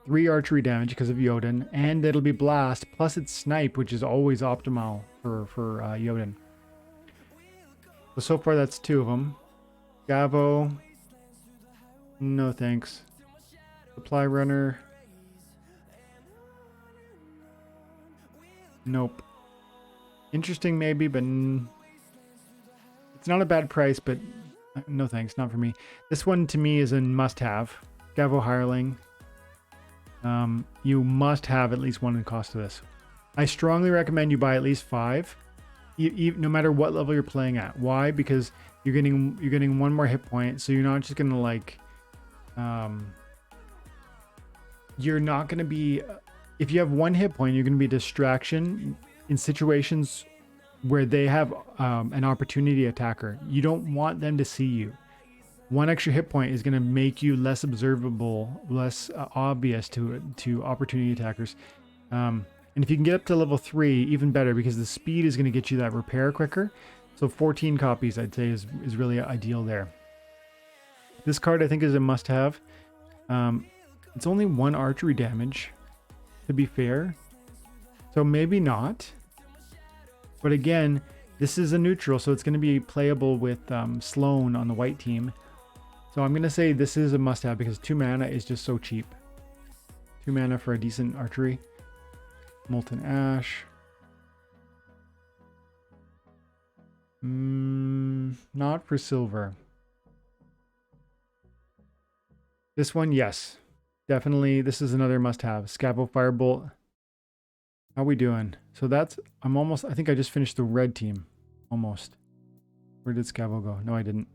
Speaker 1: 3 archery damage because of Jotun, and it'll be blast, plus it's snipe, which is always optimal for Jotun. So far that's 2 of them. Gavo, no thanks. Supply runner, nope. Interesting maybe, but it's not a bad price, but no thanks, not for me. This one to me is a must-have. Gavo Hireling. You must have at least 1 in cost of this. I strongly recommend you buy at least 5, no matter what level you're playing at. Why? Because you're getting 1 more hit point, so you're not just gonna like, you're not gonna be. If you have 1 hit point, you're gonna be a distraction in situations where they have an opportunity attacker. You don't want them to see you. 1 extra hit point is going to make you less observable, less obvious to opportunity attackers. And if you can get up to level 3, even better, because the speed is going to get you that repair quicker. So 14 copies, I'd say, is really ideal there. This card, I think, is a must-have. It's only 1 archery damage, to be fair. So maybe not. But again, this is a neutral, so it's going to be playable with Sloan on the white team. So I'm going to say this is a must-have because 2 mana is just so cheap. 2 mana for a decent archery. Molten Ash. Not for silver. This one, yes. Definitely, this is another must-have. Scavo Firebolt. How we doing? So that's, I think I just finished the red team. Almost. Where did Scavo go? No, I didn't.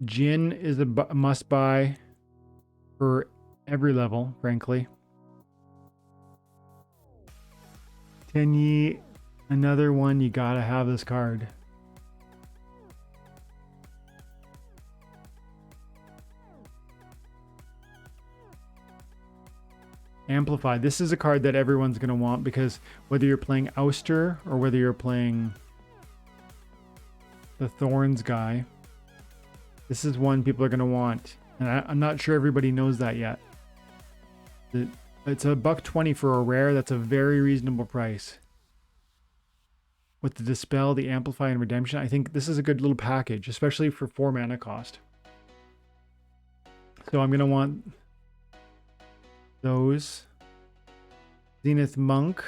Speaker 1: Jin is a must-buy for every level, frankly. Tenyi, another one, you gotta have this card. Amplify. This is a card that everyone's going to want because whether you're playing Ouster or whether you're playing the Thorns guy, this is one people are going to want. And I'm not sure everybody knows that yet. It's a $120 for a rare. That's a very reasonable price. With the Dispel, the Amplify, and Redemption, I think this is a good little package, especially for 4 mana cost. So I'm going to want those. Zenith Monk.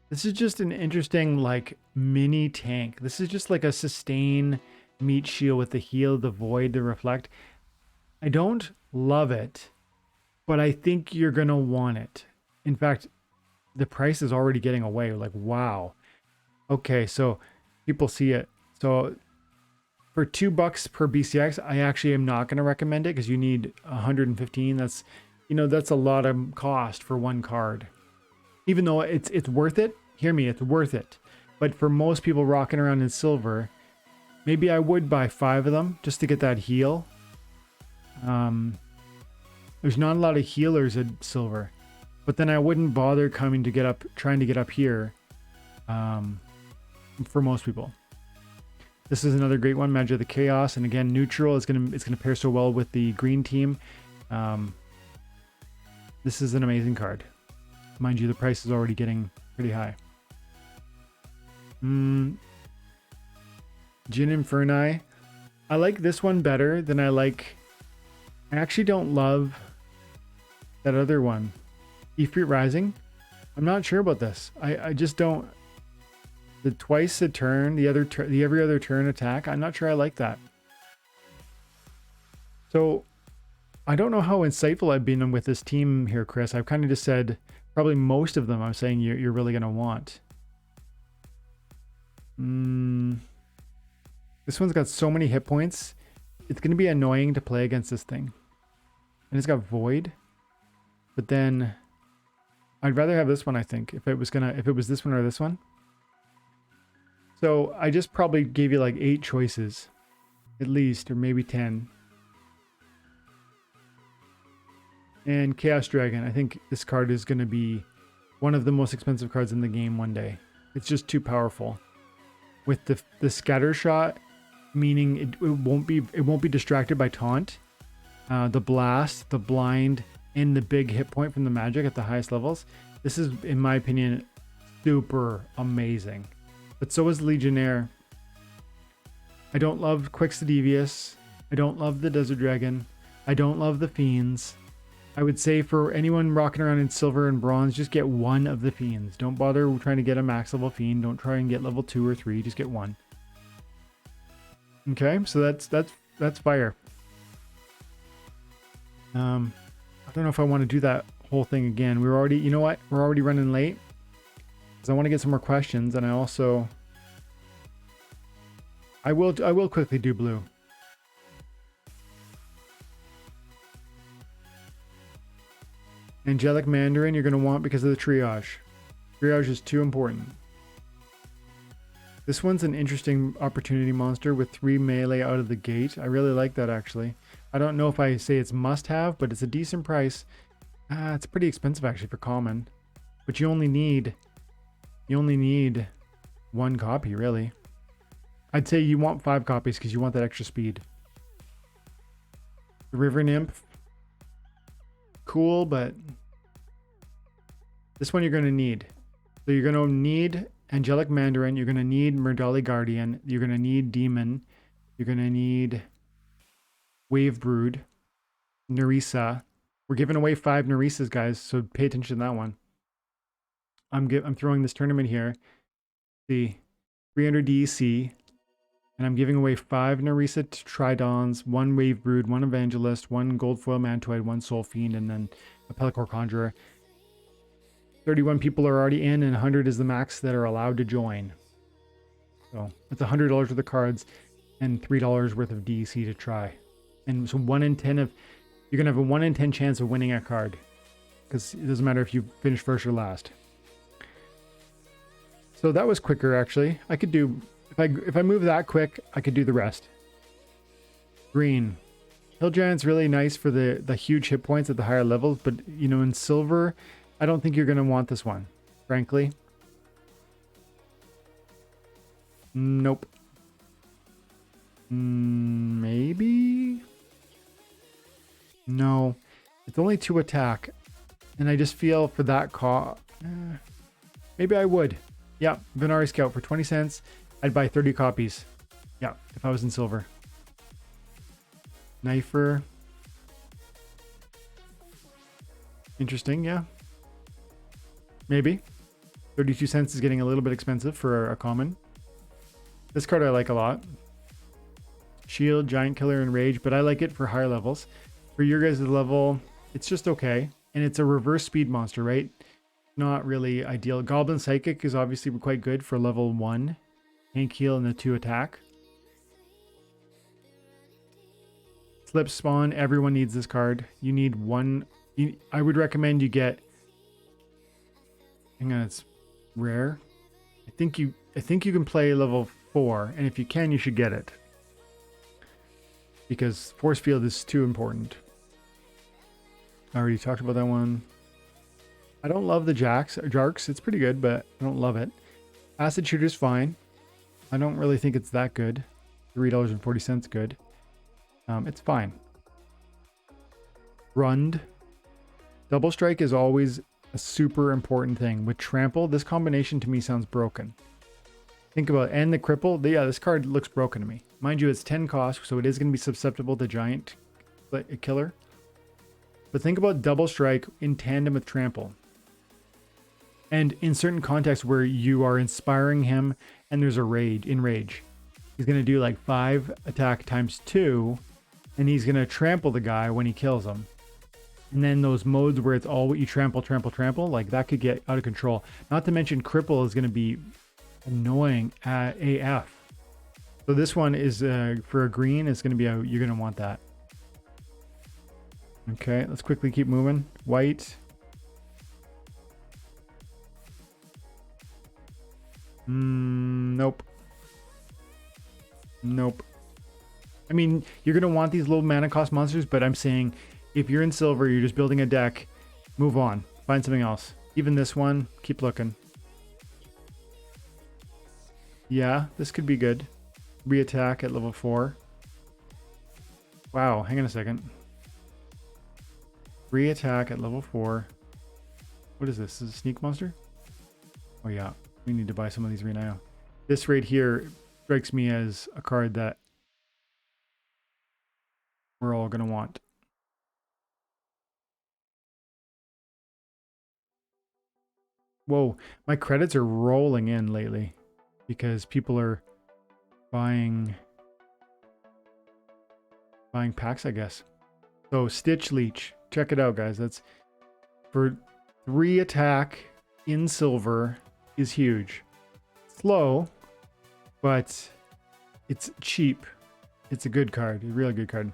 Speaker 1: This is just an interesting like mini tank. This is just like a sustain meat shield with the heal, the void, the reflect. I don't love it, but I think you're gonna want it. In fact, the price is already getting away. Like, wow. Okay, so people see it. So for $2 per BCX, I actually am not gonna recommend it because you need 115. That's, you know, that's a lot of cost for 1 card. Even though it's worth it, hear me, it's worth it. But for most people rocking around in silver, maybe I would buy 5 of them just to get that heal. There's not a lot of healers at silver, but then I wouldn't bother trying to get up here. For most people, this is another great one, Magic of the Chaos, and again, neutral is it's gonna pair so well with the green team. This is an amazing card. Mind you, the price is already getting pretty high. Jin Inferni. I like this one better than I actually don't love that other one. Ifrit Rising. I'm not sure about this. I just don't. The twice a turn, the every other turn attack, I'm not sure I like that. So I don't know how insightful I've been with this team here, Chris. I've kind of just said probably most of them I'm saying you're really going to want. This one's got so many hit points. It's going to be annoying to play against this thing. And it's got Void. But then I'd rather have this one, I think, if it was this one or this one. So I just probably gave you like 8 choices at least, or maybe 10. And Chaos Dragon, I think this card is going to be one of the most expensive cards in the game one day. It's just too powerful. With the scatter shot, meaning it won't be distracted by taunt, the blast, the blind, and the big hit point from the magic at the highest levels. This is, in my opinion, super amazing. But so is Legionnaire. I don't love Quicks the Devious. I don't love the Desert Dragon. I don't love the Fiends. I would say for anyone rocking around in silver and bronze, just get one of the Fiends. Don't bother trying to get a max level Fiend. Don't try and get level 2 or 3. Just get one. Okay, so that's fire. I don't know if I want to do that whole thing again. We're already, you know what? We're already running late because I want to get some more questions, and I also I will quickly do blue. Angelic Mandarin you're going to want because of the triage. Triage is too important. This one's an interesting opportunity monster with 3 melee out of the gate. I really like that actually. I don't know if I say it's must have, but it's a decent price. It's pretty expensive actually for common. But you only need 1 copy really. I'd say you want 5 copies because you want that extra speed. The River Nymph. Cool, but this one you're going to need. So you're going to need Angelic Mandarin, you're going to need Murdali Guardian, you're going to need Demon, you're going to need Wave Brood, Nerissa. We're giving away 5 Nerissas, guys, so pay attention to that one. I'm throwing this tournament here. See, 300 DEC, and I'm giving away 5 Nerissa Tridons, 1 Wave Brood, 1 Evangelist, 1 Gold Foil Mantoid, 1 Soul Fiend, and then a Pelacor Conjurer. 31 people are already in, and 100 is the max that are allowed to join. So it's $100 worth of cards and $3 worth of DEC to try. And so 1 in 10 of, you're gonna have a 1 in 10 chance of winning a card, because it doesn't matter if you finish first or last. So that was quicker actually. I could do, if I move that quick, I could do the rest. Green. Hill Giant's really nice for the huge hit points at the higher levels, but you know, in silver, I don't think you're going to want this one, frankly. Nope. Maybe? No. It's only 2 attack. And I just feel for that maybe I would. Yeah, Venari Scout for 20 cents. I'd buy 30 copies. Yeah, if I was in silver. Knifer. Interesting, yeah. Maybe. 32 cents is getting a little bit expensive for a common. This card I like a lot. Shield, Giant Killer, and Rage, but I like it for higher levels. For your guys' level, it's just okay. And it's a reverse speed monster, right? Not really ideal. Goblin Psychic is obviously quite good for level 1. Tank Heal and the 2 attack. Slip Spawn, everyone needs this card. You need 1. I would recommend you get, hang on, it's rare. I think you can play level 4, and if you can, you should get it. Because Force Field is too important. I already talked about that one. I don't love the Jarks. It's pretty good, but I don't love it. Acid Shooter's fine. I don't really think it's that good. $3.40 good. It's fine. Rund. Double Strike is always a super important thing. With Trample, this combination to me sounds broken. Think about it. And the Cripple. Yeah, this card looks broken to me. Mind you, it's 10 cost, so it is going to be susceptible to Giant Killer. But think about Double Strike in tandem with Trample. And in certain contexts where you are inspiring him and there's a rage, he's going to do like 5 attack times 2, and he's going to trample the guy when he kills him. And then those modes where it's all you trample, like that could get out of control. Not to mention Cripple is going to be annoying at AF. So this one is for a green, it's going to be you're going to want that. Okay, let's quickly keep moving. White. Nope. Nope. I mean, you're going to want these low mana cost monsters, but I'm saying if you're in silver, you're just building a deck, move on. Find something else. Even this one, keep looking. Yeah, this could be good. Re-attack at level 4. Wow, hang on a second. 3 attack at level 4. What is this? Is it a sneak monster? Oh yeah, we need to buy some of these right now. This right here strikes me as a card that we're all going to want. Whoa, my credits are rolling in lately because people are buying packs, I guess. So Stitch Leech, check it out, guys. That's for 3 attack in silver is huge. Slow, but it's cheap. It's a good card, a really good card.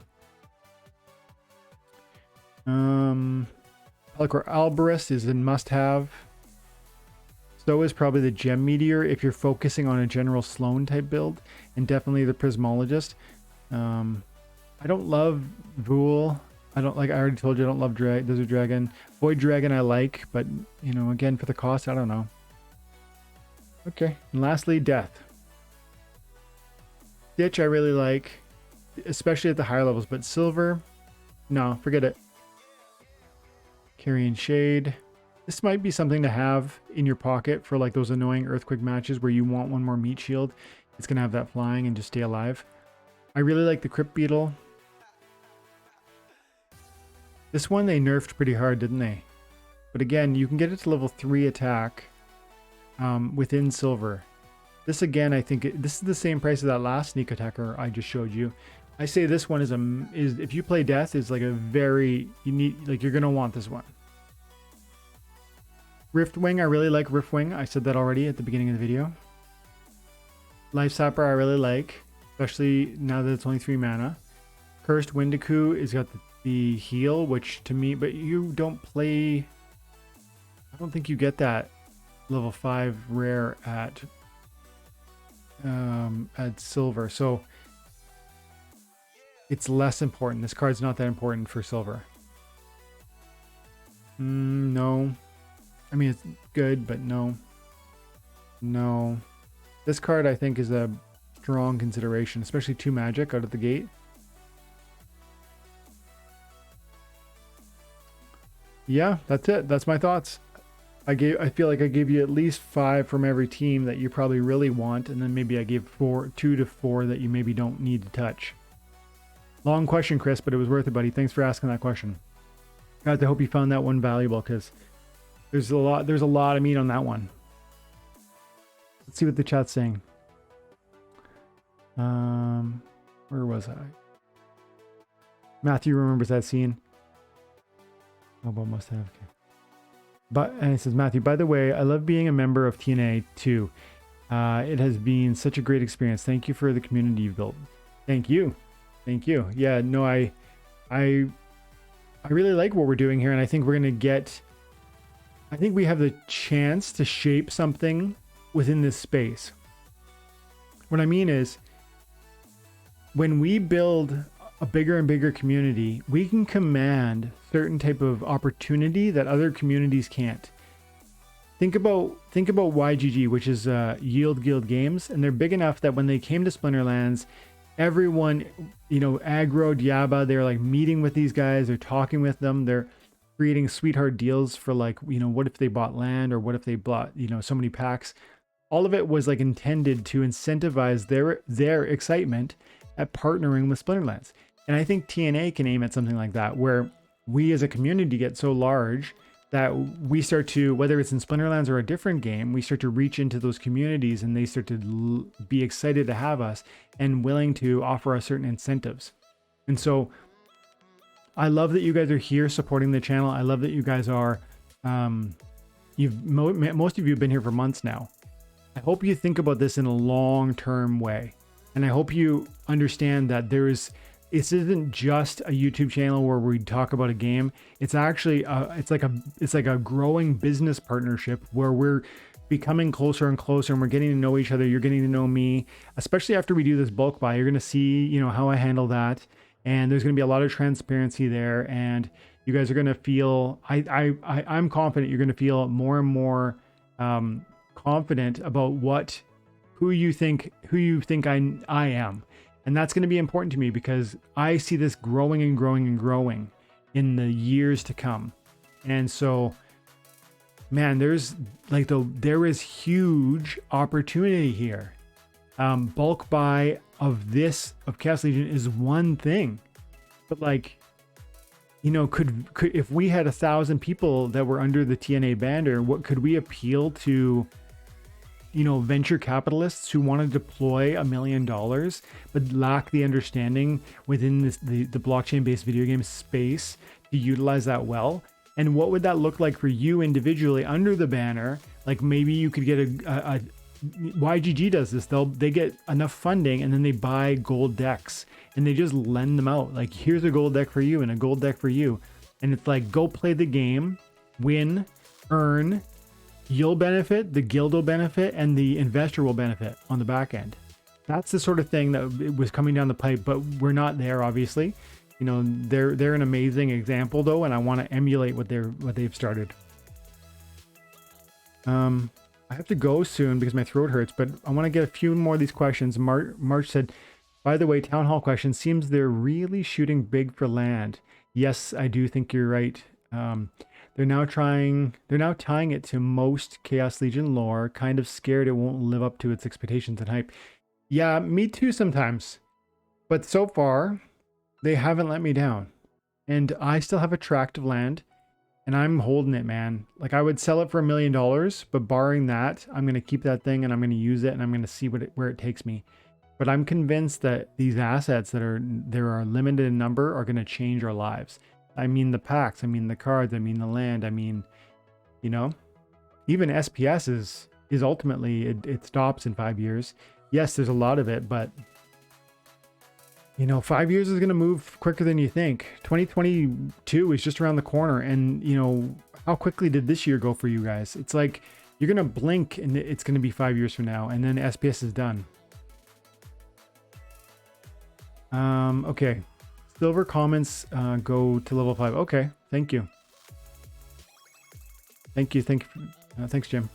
Speaker 1: Pelicor Albarist is a must-have. So is probably the Gem Meteor if you're focusing on a general Sloan type build, and definitely the Prismologist. I don't love Vool. I already told you, I don't love Desert Dragon. Void Dragon I like, but you know, again, for the cost, I don't know. Okay, and lastly, Death. Stitch I really like, especially at the higher levels, but Silver, no, forget it. Carrion Shade. This might be something to have in your pocket for like those annoying Earthquake matches where you want one more meat shield. It's going to have that flying and just stay alive. I really like the Crypt Beetle. This one they nerfed pretty hard, didn't they? But again, you can get it to level 3 attack within silver. This again, I think this is the same price as that last sneak attacker I just showed you. I say this one is if you play Death, is like a very you're gonna want this one. Riftwing, I really like Riftwing. I said that already at the beginning of the video. Life Sapper, I really like, especially now that it's only 3 mana. Cursed Windiku is got the heal, which to me, but you don't play. I don't think you get that level 5 rare at silver, so it's less important. This card's not that important for silver. No. I mean, it's good, but no. No. This card, I think, is a strong consideration, especially 2 magic out of the gate. Yeah, that's it. That's my thoughts. I feel like I gave you at least 5 from every team that you probably really want, and then maybe I gave 2 to 4 that you maybe don't need to touch. Long question, Chris, but it was worth it, buddy. Thanks for asking that question. Guys, I hope you found that one valuable because there's a lot of meat on that one. Let's see what the chat's saying. Where was I? Matthew remembers that scene. Oh, but must have. Okay. But and it says, Matthew, by the way, I love being a member of TNA too. It has been such a great experience. Thank you for the community you've built. Thank you. Thank you. Yeah, no, I really like what we're doing here, and I think we're gonna get. I think we have the chance to shape something within this space. What I mean is, when we build a bigger and bigger community, we can command certain type of opportunity that other communities can't. Think about YGG, which is Yield Guild Games, and they're big enough that when they came to Splinterlands, everyone, aggro Diaba, they're like meeting with these guys, they're talking with them, they're creating sweetheart deals for like, what if they bought land, or what if they bought, so many packs. All of it was like intended to incentivize their excitement at partnering with Splinterlands. And I think TNA can aim at something like that, where we as a community get so large that we start to, whether it's in Splinterlands or a different game, we start to reach into those communities and they start to be excited to have us and willing to offer us certain incentives. And so I love that you guys are here supporting the channel. I love that you guys are, most of you have been here for months now. I hope you think about this in a long-term way. And I hope you understand that this isn't just a YouTube channel where we talk about a game. It's actually it's like a growing business partnership where we're becoming closer and closer, and we're getting to know each other. You're getting to know me, especially after we do this bulk buy. You're going to see, how I handle that, and there's going to be a lot of transparency there. And you guys are going to feel. I'm confident you're going to feel more and more confident about who you think I am. And that's going to be important to me because I see this growing and growing and growing in the years to come. And so, man, there's like there is huge opportunity here. Bulk buy of Chaos Legion is one thing, but like, you know, could if we had 1,000 people that were under the TNA banner, what could we appeal to, you know, venture capitalists who want to deploy $1 million but lack the understanding within the blockchain based video game space to utilize that well? And what would that look like for you individually under the banner? Like maybe you could get a YGG does this. They get enough funding and then they buy gold decks and they just lend them out. Like, here's a gold deck for you and a gold deck for you. And it's like, go play the game, win, earn. You'll benefit, the guild will benefit, and the investor will benefit on the back end. That's the sort of thing that was coming down the pipe, but we're not there, obviously. You know, they're an amazing example though, and I want to emulate what they've started. I have to go soon because my throat hurts, but I want to get a few more of these questions. March said, by the way, town hall question, seems they're really shooting big for land. Yes, I do think you're right. They're now tying it to most Chaos Legion lore, kind of scared it won't live up to its expectations and hype. Yeah, me too sometimes. But so far, they haven't let me down. And I still have a tract of land. And I'm holding it, man. Like, I would sell it for $1 million, but barring that, I'm going to keep that thing and I'm going to use it and I'm going to see where it takes me. But I'm convinced that these assets that are limited in number are going to change our lives. I mean the packs, I mean the cards, I mean the land, I mean, you know, even SPS is ultimately, it stops in 5 years. Yes, there's a lot of it, but you know, 5 years is going to move quicker than you think. 2022 is just around the corner. And, you know, how quickly did this year go for you guys? It's like you're going to blink and it's going to be 5 years from now. And then SPS is done. Okay. Silver comments go to level 5. Okay. Thank you. Thanks, Jim.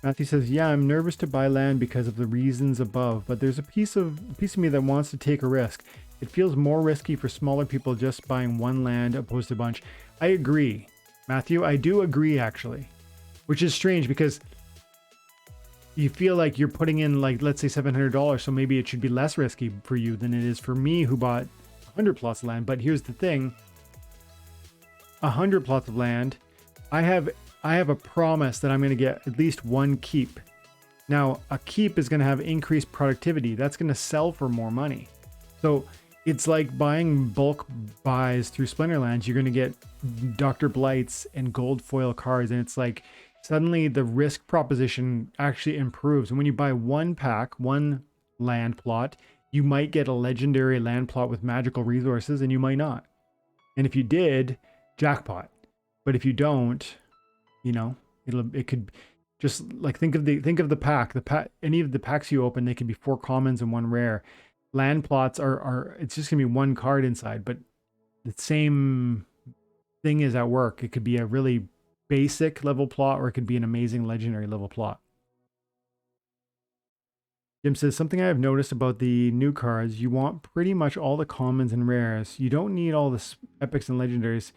Speaker 1: Matthew says, yeah, I'm nervous to buy land because of the reasons above, but there's a piece of me that wants to take a risk. It feels more risky for smaller people just buying one land opposed to a bunch. I agree, Matthew. I do agree, actually, which is strange because you feel like you're putting in, like, let's say $700, so maybe it should be less risky for you than it is for me who bought 100 plots of land. But here's the thing, 100 plots of land, I have a promise that I'm going to get at least one keep. Now, a keep is going to have increased productivity. That's going to sell for more money. So it's like buying bulk buys through Splinterlands. You're going to get Dr. Blights and gold foil cards. And it's like suddenly the risk proposition actually improves. And when you buy one pack, one land plot, you might get a legendary land plot with magical resources and you might not. And if you did, jackpot. But if you don't, you know, it could just like think of the pack. Any of the packs you open, they could be 4 commons and 1 rare. Land plots are it's just gonna be 1 card inside, but the same thing is at work. It could be a really basic level plot or it could be an amazing legendary level plot. Jim says, something I have noticed about the new cards, you want pretty much all the commons and rares. You don't need all the epics and legendaries.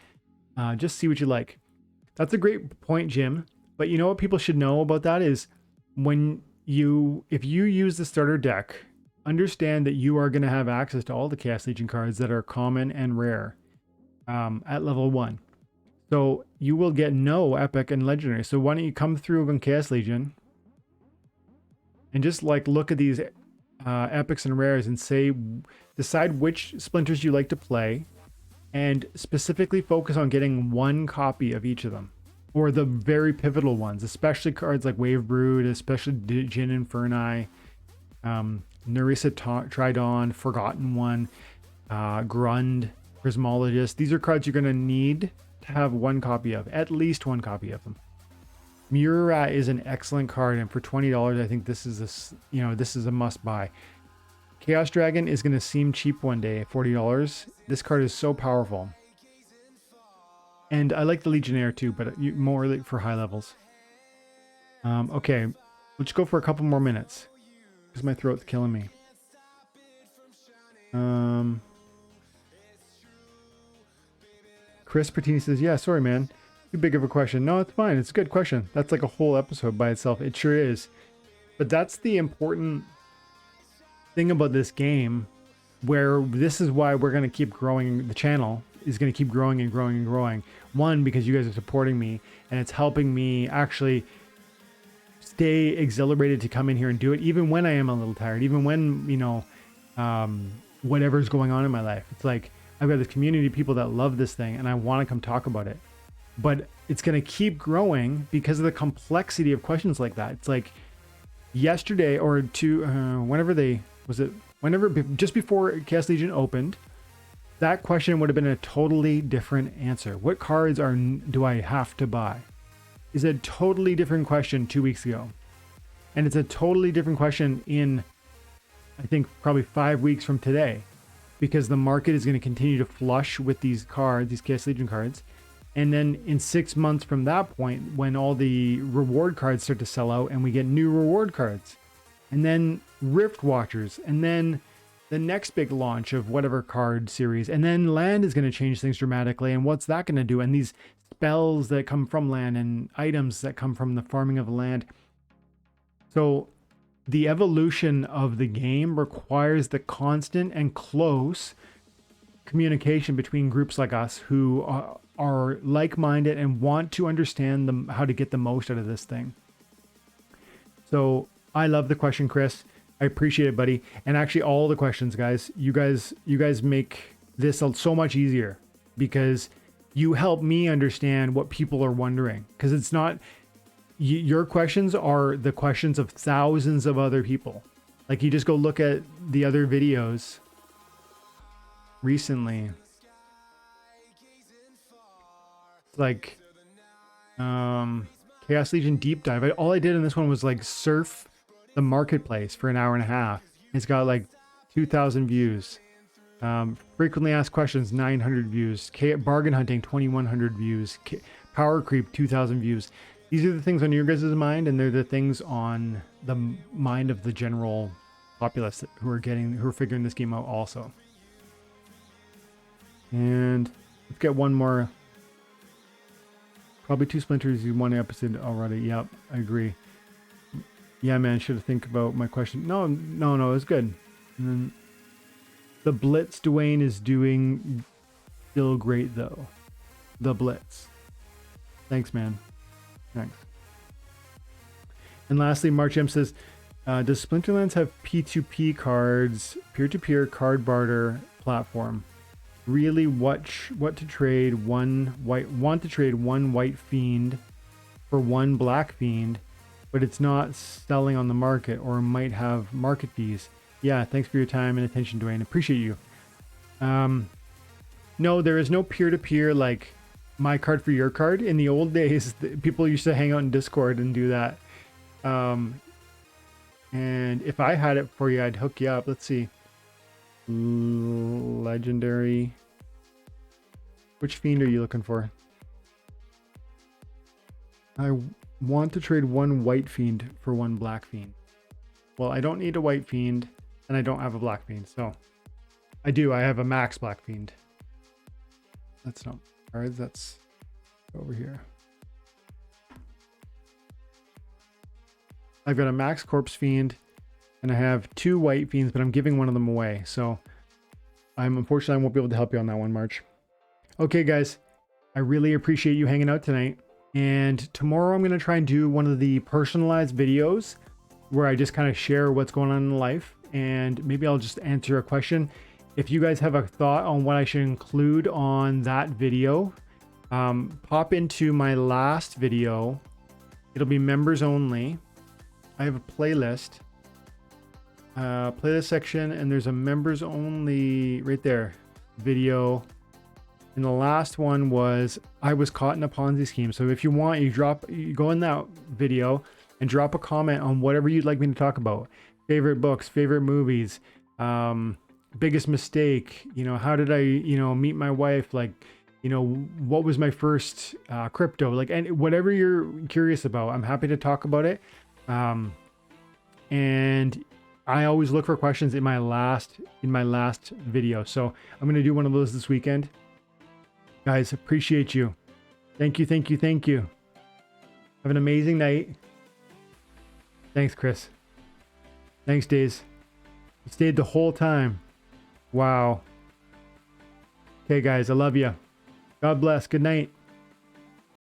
Speaker 1: Just see what you like. That's a great point, Jim. But you know what people should know about that is if you use the starter deck, understand that you are going to have access to all the Chaos Legion cards that are common and rare at level 1. So you will get no epic and legendary. So why don't you come through on Chaos Legion and just like look at these epics and rares and decide which splinters you like to play. And specifically focus on getting 1 copy of each of them, or the very pivotal ones, especially cards like Wave Brood, especially Jin Inferni, Nerissa Tridon, Forgotten One, Grund, Prismologist. These are cards you're going to need to have 1 copy of, at least 1 copy of them. Murat is an excellent card, and for $20, I think this is a must buy. Chaos Dragon is going to seem cheap one day at $40. This card is so powerful. And I like the Legionnaire too, but more for high levels. Okay, let's go for a couple more minutes because my throat's killing me. Chris Pertini says, yeah, sorry, man. Too big of a question. No, it's fine. It's a good question. That's like a whole episode by itself. It sure is. But that's the important thing about this game, where this is why we're going to keep growing. The channel is going to keep growing and growing and growing. One, because you guys are supporting me and it's helping me actually stay exhilarated to come in here and do it, even when I am a little tired, even when, you know, whatever's going on in my life. It's like, I've got this community of people that love this thing and I want to come talk about it. But it's going to keep growing because of the complexity of questions like that. It's like yesterday or whenever just before Chaos Legion opened, that question would have been a totally different answer. What cards do I have to buy? Is a totally different question 2 weeks ago. And it's a totally different question in, I think, probably 5 weeks from today, because the market is going to continue to flush with these cards, these Chaos Legion cards. And then in 6 months from that point, when all the reward cards start to sell out and we get new reward cards, and then Rift Watchers, and then the next big launch of whatever card series, and then land is going to change things dramatically. And what's that going to do? And these spells that come from land and items that come from the farming of the land. So the evolution of the game requires the constant and close communication between groups like us who are like-minded and want to understand how to get the most out of this thing. So I love the question, Chris. I appreciate it, buddy. And actually all the questions, guys, you guys make this so much easier because you help me understand what people are wondering. Because it's not, your questions are the questions of thousands of other people. Like, you just go look at the other videos recently. Like, Chaos Legion Deep Dive. All I did in this one was like surf the marketplace for an hour and a half. It's got like 2,000 views. Frequently asked questions, 900 views. Bargain hunting, 2,100 views. Power creep, 2,000 views. These are the things on your guys' mind, and they're the things on the mind of the general populace who are figuring this game out also. And let's get one more. Probably 2 splinters in one episode already. Yep, I agree. Yeah, man, should have think about my question. No, it's good. And then the Blitz Dwayne is doing still great though. The Blitz. Thanks, man. Thanks. And lastly, March M says, does Splinterlands have P2P cards, peer-to-peer card barter platform? Really want to trade one white fiend for one black fiend, but it's not selling on the market or might have market fees. Yeah, thanks for your time and attention, Dwayne. Appreciate you. No, there is no peer-to-peer like my card for your card. In the old days, people used to hang out in Discord and do that. And if I had it for you, I'd hook you up. Let's see. Legendary. Which fiend are you looking for? I want to trade one white fiend for one black fiend. Well, I don't need a white fiend and I don't have a black fiend. So I do. I have a max black fiend. That's not cards. That's over here. I've got a max corpse fiend and I have 2 white fiends, but I'm giving one of them away. So unfortunately, I won't be able to help you on that one, March. Okay, guys, I really appreciate you hanging out tonight. And tomorrow I'm going to try and do one of the personalized videos where I just kind of share what's going on in life. And maybe I'll just answer a question. If you guys have a thought on what I should include on that video, pop into my last video. It'll be members only. I have a playlist section, and there's a members only right there video. And the last one was I was caught in a Ponzi scheme. So if you want, you go in that video and drop a comment on whatever you'd like me to talk about. Favorite books, favorite movies, biggest mistake, how did I, meet my wife? Like, what was my first crypto? Like, and whatever you're curious about, I'm happy to talk about it. And I always look for questions in my last video. So I'm going to do one of those this weekend. Guys, appreciate you. Thank you, thank you, thank you. Have an amazing night. Thanks, Chris. Thanks, Days. You stayed the whole time. Wow. Okay, guys, I love you. God bless. Good night.